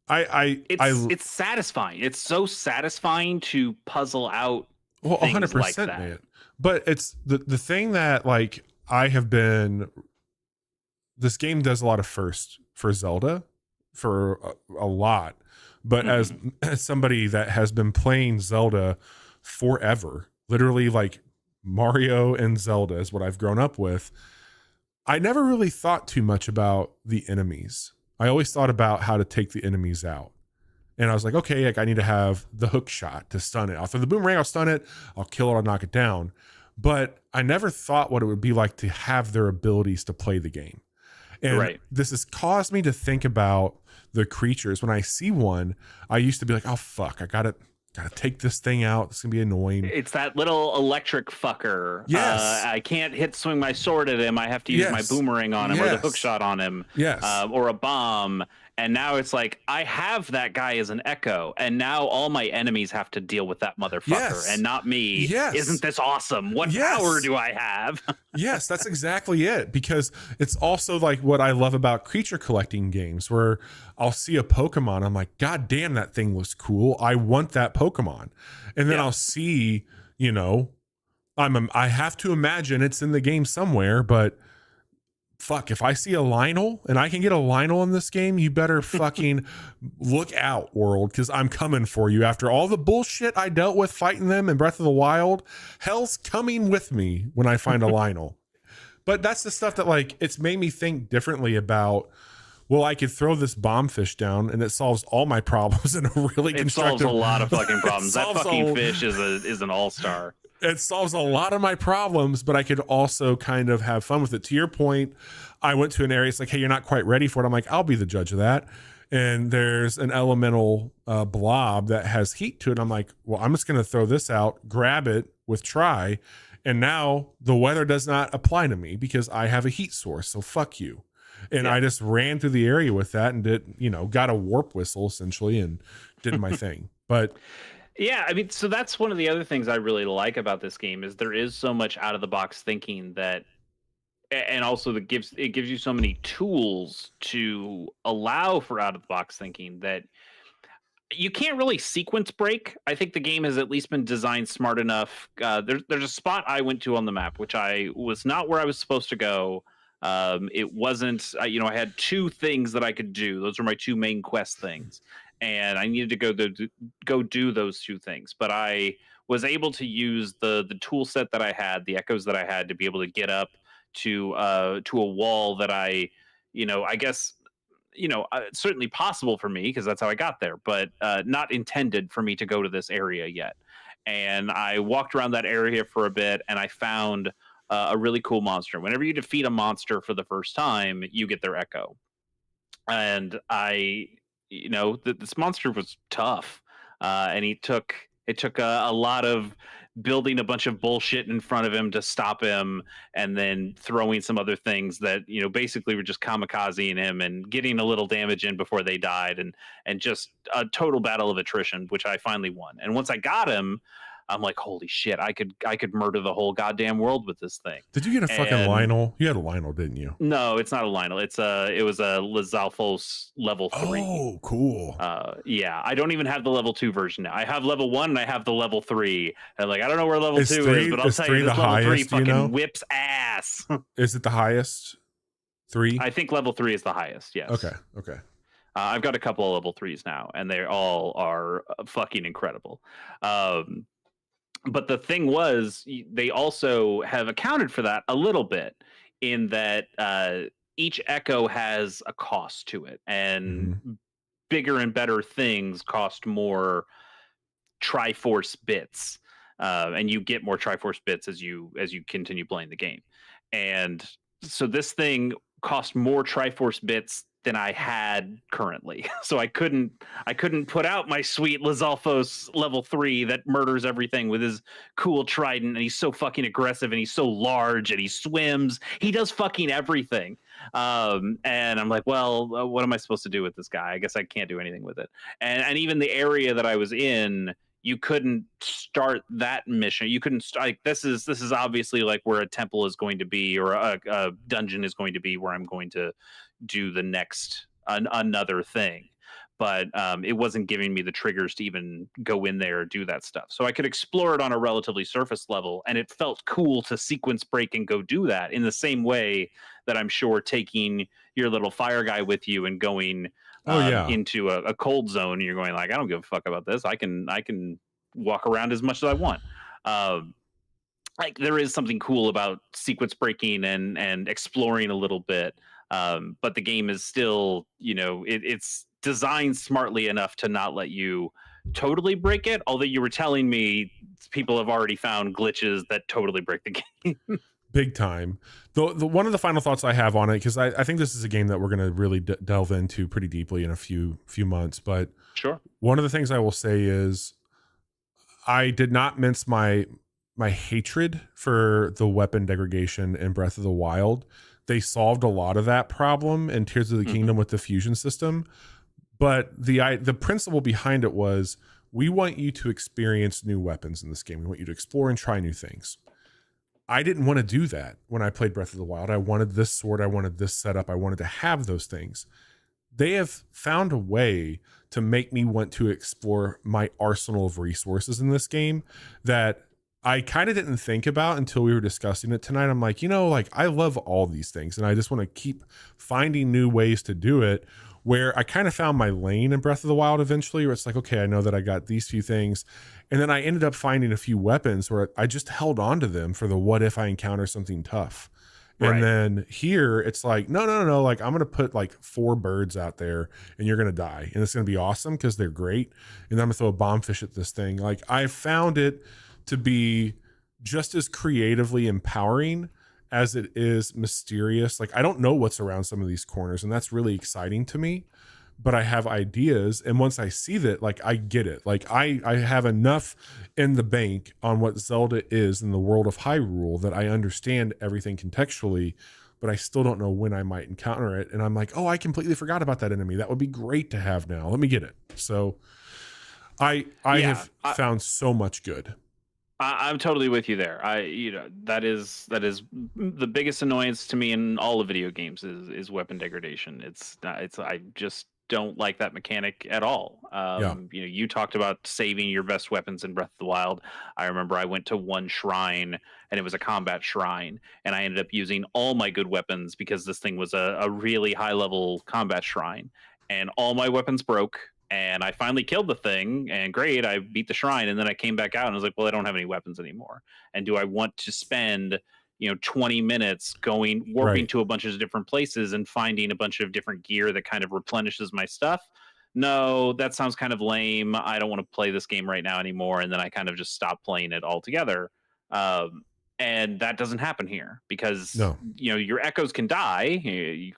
it's satisfying. It's so satisfying to puzzle out. Well, 100%, like man. But it's the thing that like I have been. This game does a lot of firsts for Zelda, for a lot. But as somebody that has been playing Zelda forever, literally like Mario and Zelda is what I've grown up with, I never really thought too much about the enemies. I always thought about how to take the enemies out. And I was like, okay, like I need to have the hook shot to stun it. I'll throw the boomerang, I'll stun it, I'll kill it, I'll knock it down. But I never thought what it would be like to have their abilities to play the game. And this has caused me to think about the creatures. When I see one, I used to be like, oh, fuck, I gotta take this thing out. It's going to be annoying. It's that little electric fucker. Yes. I can't swing my sword at him. I have to use my boomerang on him or the hook shot on him. Yes. Or a bomb. And now it's like, I have that guy as an echo, and now all my enemies have to deal with that motherfucker and not me. Yes. Isn't this awesome? What power do I have? Yes, that's exactly it. Because it's also like what I love about creature collecting games, where I'll see a Pokemon. I'm like, God damn, that thing looks cool. I want that Pokemon. And then I'll see, you know, I have to imagine it's in the game somewhere, but fuck, if I see a Lionel and I can get a Lionel in this game, you better fucking look out, world, because I'm coming for you. After all the bullshit I dealt with fighting them in Breath of the Wild, hell's coming with me when I find a Lionel. But that's the stuff that, like, it's made me think differently about, well, I could throw this bombfish down and it solves all my problems in a really constructive... It solves a lot of fucking problems. That fucking fish is an all-star. It solves a lot of my problems, but I could also kind of have fun with it. To your point, I went to an area, it's like, hey, you're not quite ready for it. I'm like, I'll be the judge of that. And there's an elemental blob that has heat to it. I'm like, well, I'm just going to throw this out, grab it with try. And now the weather does not apply to me because I have a heat source. So fuck you. And I just ran through the area with that and did, you know, got a warp whistle essentially and did my thing. But yeah, I mean, so that's one of the other things I really like about this game is there is so much out of the box thinking that, and also it gives you so many tools to allow for out of the box thinking that you can't really sequence break. I think the game has at least been designed smart enough. There's a spot I went to on the map, which I was not where I was supposed to go. It wasn't, you know, I had two things that I could do. Those were my two main quest things. And I needed to go do those two things, but I was able to use the tool set that I had, the echoes that I had, to be able to get up to a wall that I guess, certainly possible for me because that's how I got there, but not intended for me to go to this area yet. And I walked around that area for a bit, and I found a really cool monster. Whenever you defeat a monster for the first time, you get their echo, and this monster was tough, and it took a lot of building a bunch of bullshit in front of him to stop him, and then throwing some other things that basically were just kamikazing him and getting a little damage in before they died, and just a total battle of attrition, which I finally won. And once I got him, I'm like, holy shit, I could murder the whole goddamn world with this thing. Did you get a fucking Lionel? You had a Lionel, didn't you? No, it's not a Lionel. It was a Lizalfos level 3. Oh, cool. Yeah, I don't even have the level 2 version now. I have level 1 and I have the level 3. And like, I don't know where level 2 is, but I'll tell you, this level 3 fucking whips ass. Is it the highest? 3? I think level 3 is the highest, yes. Okay. I've got a couple of level 3s now, and they all are fucking incredible. But the thing was, they also have accounted for that a little bit in that each echo has a cost to it, and bigger and better things cost more Triforce bits, and you get more Triforce bits as you continue playing the game. And so this thing cost more Triforce bits than I had currently. So I couldn't put out my sweet Lizalfos level 3 that murders everything with his cool trident, and he's so fucking aggressive, and he's so large, and he swims. He does fucking everything. And I'm like, well, what am I supposed to do with this guy? I guess I can't do anything with it. And even the area that I was in, you couldn't start that mission. You couldn't start, like, this is obviously like where a temple is going to be, or a dungeon is going to be, where I'm going to do the next another thing. But it wasn't giving me the triggers to even go in there or do that stuff. So I could explore it on a relatively surface level, and it felt cool to sequence break and go do that, in the same way that I'm sure taking your little fire guy with you and going into a cold zone, and you're going like, I don't give a fuck about this. I can walk around as much as I want. Like, there is something cool about sequence breaking and exploring a little bit. But the game is still, it's designed smartly enough to not let you totally break it. Although you were telling me people have already found glitches that totally break the game. Big time. The one of the final thoughts I have on it, because I think this is a game that we're going to really delve into pretty deeply in a few months. But sure, one of the things I will say is I did not mince my hatred for the weapon degradation in Breath of the Wild. They solved a lot of that problem in Tears of the Kingdom with the fusion system. But the principle behind it was, we want you to experience new weapons in this game. We want you to explore and try new things. I didn't want to do that when I played Breath of the Wild. I wanted this sword. I wanted this setup. I wanted to have those things. They have found a way to make me want to explore my arsenal of resources in this game that I kind of didn't think about until we were discussing it tonight. I'm like, I love all these things, and I just want to keep finding new ways to do it, where I kind of found my lane in Breath of the Wild eventually, where it's like, okay, I know that I got these few things. And then I ended up finding a few weapons where I just held on to them for the what if I encounter something tough. Right. And then here it's like, no. Like, I'm going to put like 4 birds out there and you're going to die. And it's going to be awesome because they're great. And I'm going to throw a bomb fish at this thing. Like, I found it to be just as creatively empowering as it is mysterious. Like, I don't know what's around some of these corners, and that's really exciting to me, but I have ideas. And once I see that, like, I get it. Like, I have enough in the bank on what Zelda is in the world of Hyrule that I understand everything contextually, but I still don't know when I might encounter it. And I'm like, oh, I completely forgot about that enemy. That would be great to have now. Let me get it. So I have found so much good. I'm totally with you there. That is the biggest annoyance to me in all of video games is weapon degradation. I just don't like that mechanic at all. You talked about saving your best weapons in Breath of the Wild. I remember I went to one shrine, and it was a combat shrine, and I ended up using all my good weapons because this thing was a really high level combat shrine, and all my weapons broke. And I finally killed the thing, and great, I beat the shrine. And then I came back out and I was like, well, I don't have any weapons anymore. And do I want to spend 20 minutes warping to a bunch of different places and finding a bunch of different gear that kind of replenishes my stuff? No, that sounds kind of lame. I don't want to play this game right now anymore. And then I kind of just stopped playing it altogether. And that doesn't happen here because your echoes can die.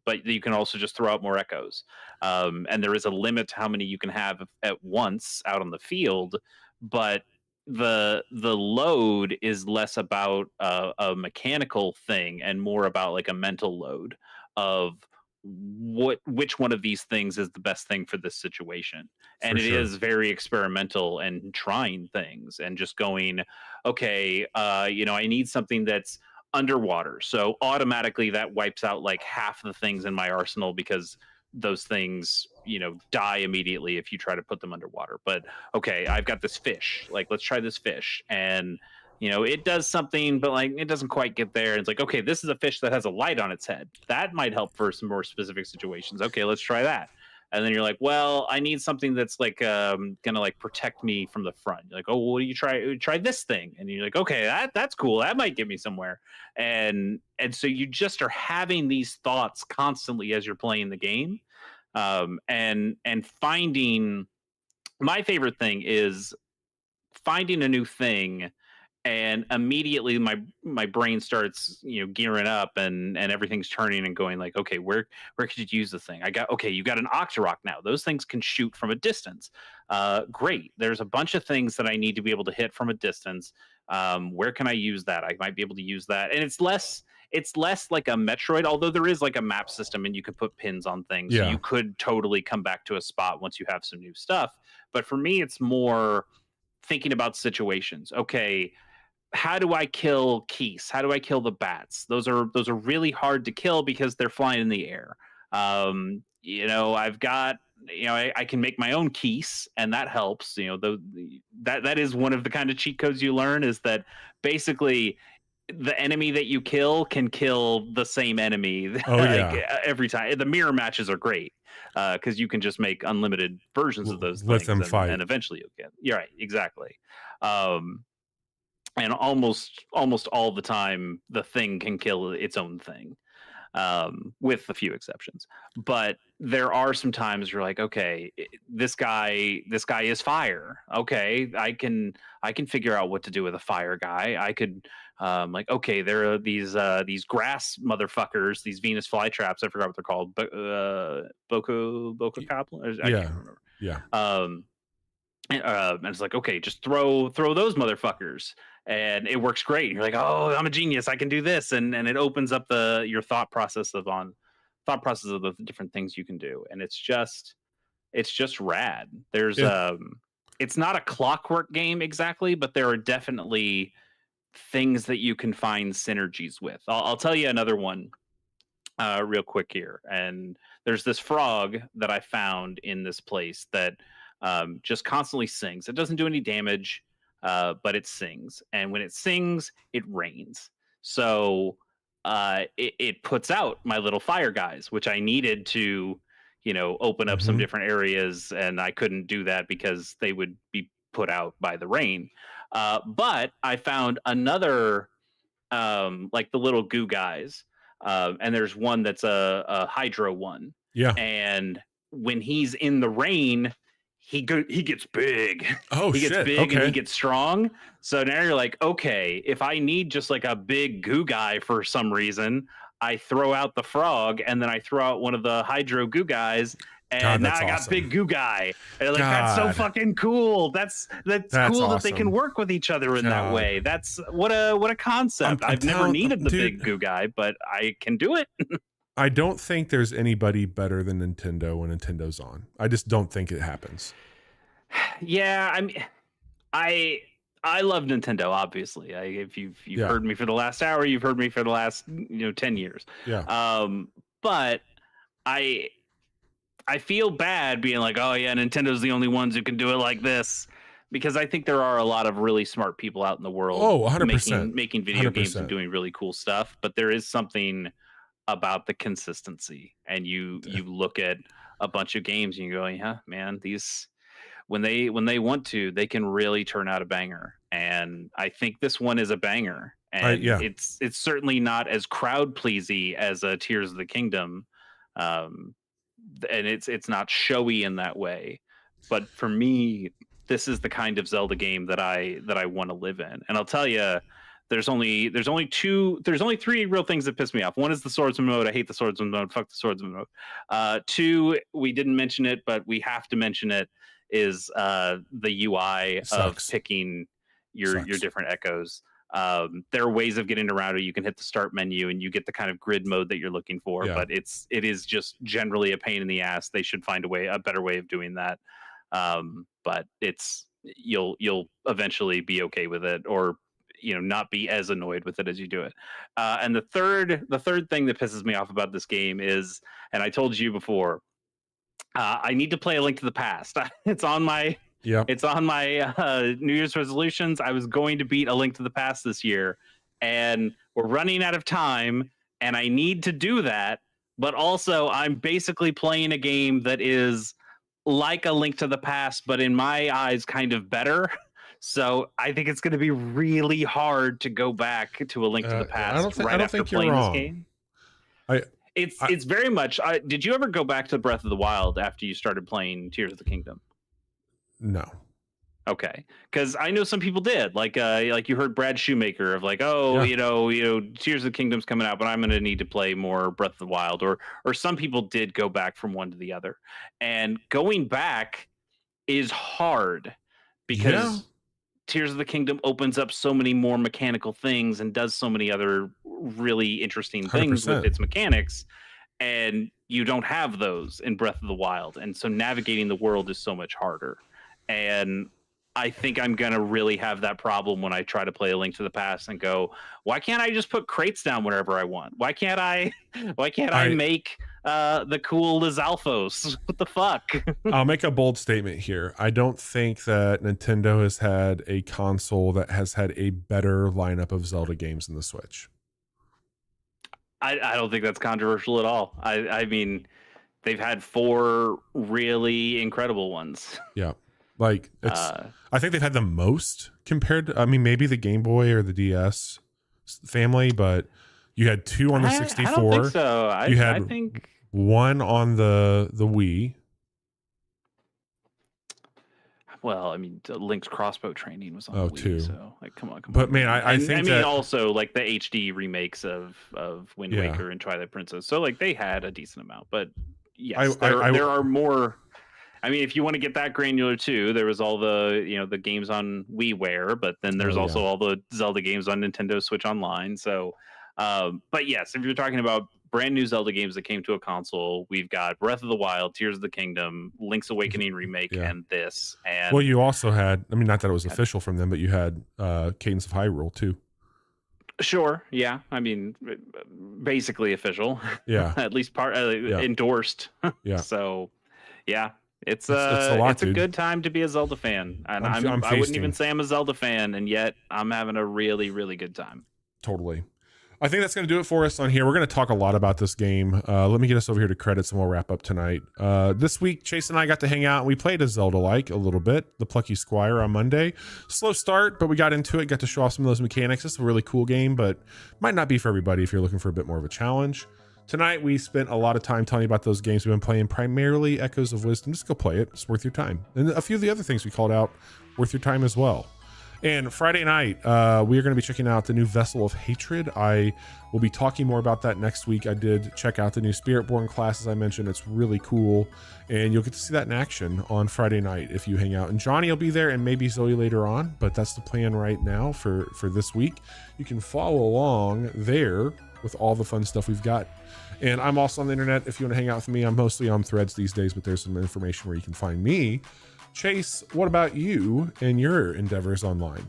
But you can also just throw out more echoes. And there is a limit to how many you can have at once out on the field. But the load is less about a mechanical thing and more about like a mental load of which one of these things is the best thing for this situation. And it is very experimental and trying things and just going, okay, I need something that's underwater, so automatically that wipes out like half the things in my arsenal because those things die immediately if you try to put them underwater. But okay, I've got this fish, like, let's try this fish, and it does something, but like it doesn't quite get there. It's like, okay, this is a fish that has a light on its head. That might help for some more specific situations. Okay, let's try that. And then you're like, well, I need something that's like gonna like protect me from the front. You're like, oh, well, you try this thing, and you're like, okay, that's cool. That might get me somewhere. And so you just are having these thoughts constantly as you're playing the game, and finding. My favorite thing is finding a new thing and immediately my brain starts gearing up, and everything's turning and going like, okay, where could you use the thing? You got an Octorok now. Those things can shoot from a distance. Great. There's a bunch of things that I need to be able to hit from a distance. Where can I use that? I might be able to use that, and it's less like a Metroid, although there is like a map system and you could put pins on things. Yeah. So you could totally come back to a spot once you have some new stuff. But for me, it's more thinking about situations. Okay, how do I kill Keese? How do I kill the bats? Those are really hard to kill because they're flying in the air. I've got I can make my own Keese, and that helps. That is one of the kind of cheat codes you learn, is that basically the enemy that you kill can kill the same enemy every time. The mirror matches are great because you can just make unlimited versions of those let things them fight, and eventually you'll get. You're right, exactly. And almost all the time the thing can kill its own thing, with a few exceptions. But there are some times you're like, okay, this guy is fire. Okay, I can figure out what to do with a fire guy. I could okay, there are these grass motherfuckers, these Venus flytraps. I forgot what they're called, but Boko Goblin. I can't remember. Yeah. And it's like, okay, just throw those motherfuckers, and it works great. You're like, oh, I'm a genius, I can do this, and it opens up your thought process of the different things you can do, and it's just rad. There's it's not a clockwork game exactly, but there are definitely things that you can find synergies with. I'll tell you another one real quick here, and there's this frog that I found in this place that just constantly sings. It doesn't do any damage, but it sings, and when it sings, it rains. So it puts out my little fire guys, which I needed to, open up some different areas, and I couldn't do that because they would be put out by the rain. But I found another, like the little goo guys, and there's one that's a hydro one. Yeah. And when he's in the rain, he gets big. Oh, he gets shit. big, okay. and he gets strong. So now you're like, okay, if I need just like a big goo guy for some reason, I throw out the frog, and then I throw out one of the hydro goo guys, and now I got awesome. Big Goo Guy. And like, that's so fucking cool. That's cool awesome. that they can work with each other in that way. That's what a concept. I've never needed the Big Goo Guy, but I can do it. I don't think there's anybody better than Nintendo when Nintendo's on. I just don't think it happens. Yeah, I mean, I love Nintendo, obviously. If you've heard me for the last hour, you've heard me for the last 10 years. Yeah. But I feel bad being like, oh yeah, Nintendo's the only ones who can do it like this, because I think there are a lot of really smart people out in the world 100%. making video 100%. games and doing really cool stuff. But there is something about the consistency, and you look at a bunch of games and you go, yeah, man, these when they want to, they can really turn out a banger. And I think this one is a banger. And it's certainly not as crowd pleasy as a Tears of the Kingdom. And it's not showy in that way, but for me, this is the kind of Zelda game that I want to live in. And I'll tell you, there's only three real things that piss me off. One is the swordsman mode. I hate the swordsman mode. Fuck the swordsman mode. Two, we didn't mention it, but we have to mention it, is the UI of picking your different echoes. There are ways of getting around it. You can hit the start menu and you get the kind of grid mode that you're looking for, but it is just generally a pain in the ass. They should find a better way of doing that. But you'll eventually be okay with it, or not be as annoyed with it as you do it. And the third thing that pisses me off about this game is, and I told you before, I need to play A Link to the Past. It's on my New Year's resolutions. I was going to beat A Link to the Past this year, and we're running out of time, and I need to do that. But also, I'm basically playing a game that is like A Link to the Past, but in my eyes, kind of better. So I think it's going to be really hard to go back to A Link to the Past I don't think you're wrong. This game. It's very much. Did you ever go back to Breath of the Wild after you started playing Tears of the Kingdom? No. Okay, because I know some people did. Like you heard Brad Shoemaker of like, oh, Tears of the Kingdom's coming out, but I'm going to need to play more Breath of the Wild. Or some people did go back from one to the other, and going back is hard because Tears of the Kingdom opens up so many more mechanical things and does so many other really interesting things 100%. with its mechanics, and you don't have those in Breath of the Wild, and so navigating the world is so much harder. And I think I'm going to really have that problem when I try to play A Link to the Past and go, why can't I just put crates down wherever I want? Why can't I make the cool Lizalfos? What the fuck? I'll make a bold statement here. I don't think that Nintendo has had a console that has had a better lineup of Zelda games than the Switch. I don't think that's controversial at all. I mean, they've had 4 really incredible ones. Yeah. Like I think they've had the most compared to, I mean, maybe the Game Boy or the DS family, but you had 2 on the 64. I don't think so. I think 1 on the Wii. Well, I mean, Link's crossbow training was on the Wii, 2. so like, come on. But man, I think that also like the HD remakes of Wind Waker and Twilight Princess, so like they had a decent amount. But yes, there are more. I mean, if you want to get that granular too, there was all the the games on WiiWare, but then there's also all the Zelda games on Nintendo Switch Online. So, but yes, if you're talking about brand new Zelda games that came to a console, we've got Breath of the Wild, Tears of the Kingdom, Link's Awakening remake, and this. And well, you also had, I mean, not that it was official from them, but you had Cadence of Hyrule too. Sure. Yeah. I mean, basically official. Yeah. At least endorsed. Yeah. So, yeah. It's a good time to be a Zelda fan, and I wouldn't even say I'm a Zelda fan, and yet I'm having a really, really good time. Totally. I think that's going to do it for us on here. We're going to talk a lot about this game. Let me get us over here to credits, and we'll wrap up tonight. This week, Chase and I got to hang out, and we played a Zelda-like a little bit, the Plucky Squire on Monday. Slow start, but we got into it, got to show off some of those mechanics. It's a really cool game, but might not be for everybody if you're looking for a bit more of a challenge. Tonight, we spent a lot of time telling you about those games we've been playing, primarily Echoes of Wisdom. Just go play it. It's worth your time. And a few of the other things we called out, worth your time as well. And Friday night, we are going to be checking out the new Vessel of Hatred. I will be talking more about that next week. I did check out the new Spiritborn class, as I mentioned. It's really cool. And you'll get to see that in action on Friday night if you hang out. And Johnny will be there and maybe Zoe later on. But that's the plan right now for this week. You can follow along there with all the fun stuff we've got. And I'm also on the internet. If you want to hang out with me, I'm mostly on Threads these days, but there's some information where you can find me. Chase, what about you and your endeavors online?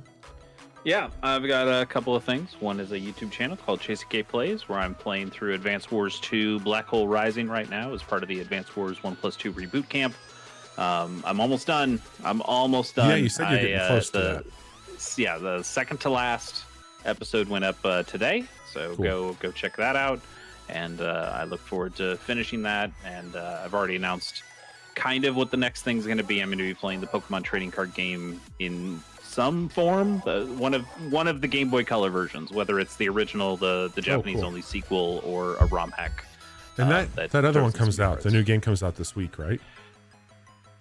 Yeah, I've got a couple of things. One is a YouTube channel called Chase K Plays, where I'm playing through Advance Wars 2 Black Hole Rising right now as part of the Advance Wars 1+2 reboot camp. I'm almost done. Yeah, you said you're getting close to that. Yeah, the second to last episode went up today, so cool. Go check that out. And I look forward to finishing that. And I've already announced kind of what the next thing's going to be. I'm going to be playing the Pokemon trading card game in some form, one of the Game Boy Color versions, whether it's the original, the Japanese only sequel, or a ROM hack. And that other one comes out. The new game comes out this week, right?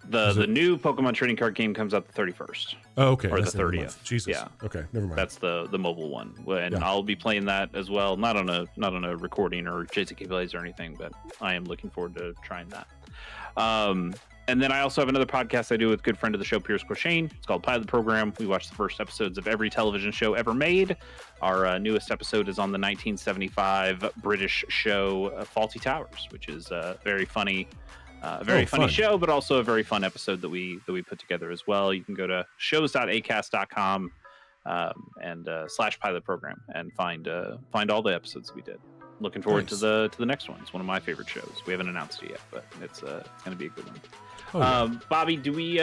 The new Pokemon trading card game comes out the 31st. Oh, okay. Or the 30th. Jesus. Yeah. Okay, never mind. That's the mobile one. And I'll be playing that as well. Not on a recording or JCK Plays or anything, but I am looking forward to trying that. And then I also have another podcast I do with good friend of the show, Pierce Crochane. It's called Pilot Program. We watch the first episodes of every television show ever made. Our newest episode is on the 1975 British show Faulty Towers, which is a very funny funny show, but also a very fun episode that we put together as well. You can go to shows.acast.com and /pilot program and find all the episodes that we did. Looking forward to the next one. It's one of my favorite shows. We haven't announced it yet, but it's going to be a good one. Bobby, do we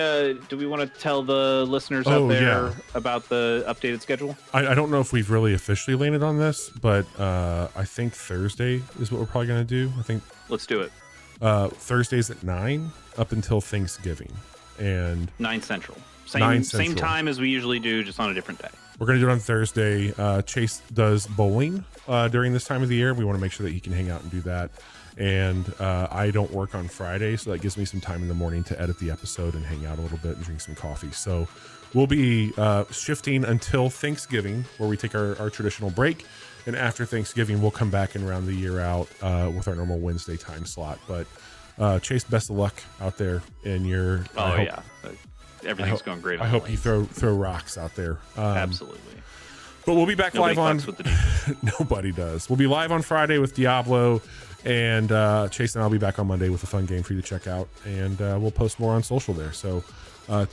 want to tell the listeners out there about the updated schedule? I don't know if we've really officially landed on this, but I think Thursday is what we're probably going to do. Let's do it. Thursdays at 9 up until Thanksgiving, and 9 Central. Same time as we usually do, just on a different day. We're going to do it on Thursday. Chase does bowling during this time of the year. We want to make sure that he can hang out and do that. And I don't work on Friday, so that gives me some time in the morning to edit the episode and hang out a little bit and drink some coffee. So we'll be shifting until Thanksgiving, where we take our traditional break. And after Thanksgiving, we'll come back and round the year out with our normal Wednesday time slot. But Chase, best of luck out there in your... Everything's going great. I hope you throw rocks out there. Absolutely. But we'll be back live on... Nobody does. We'll be live on Friday with Diablo, and Chase and I'll be back on Monday with a fun game for you to check out. And we'll post more on social there. So take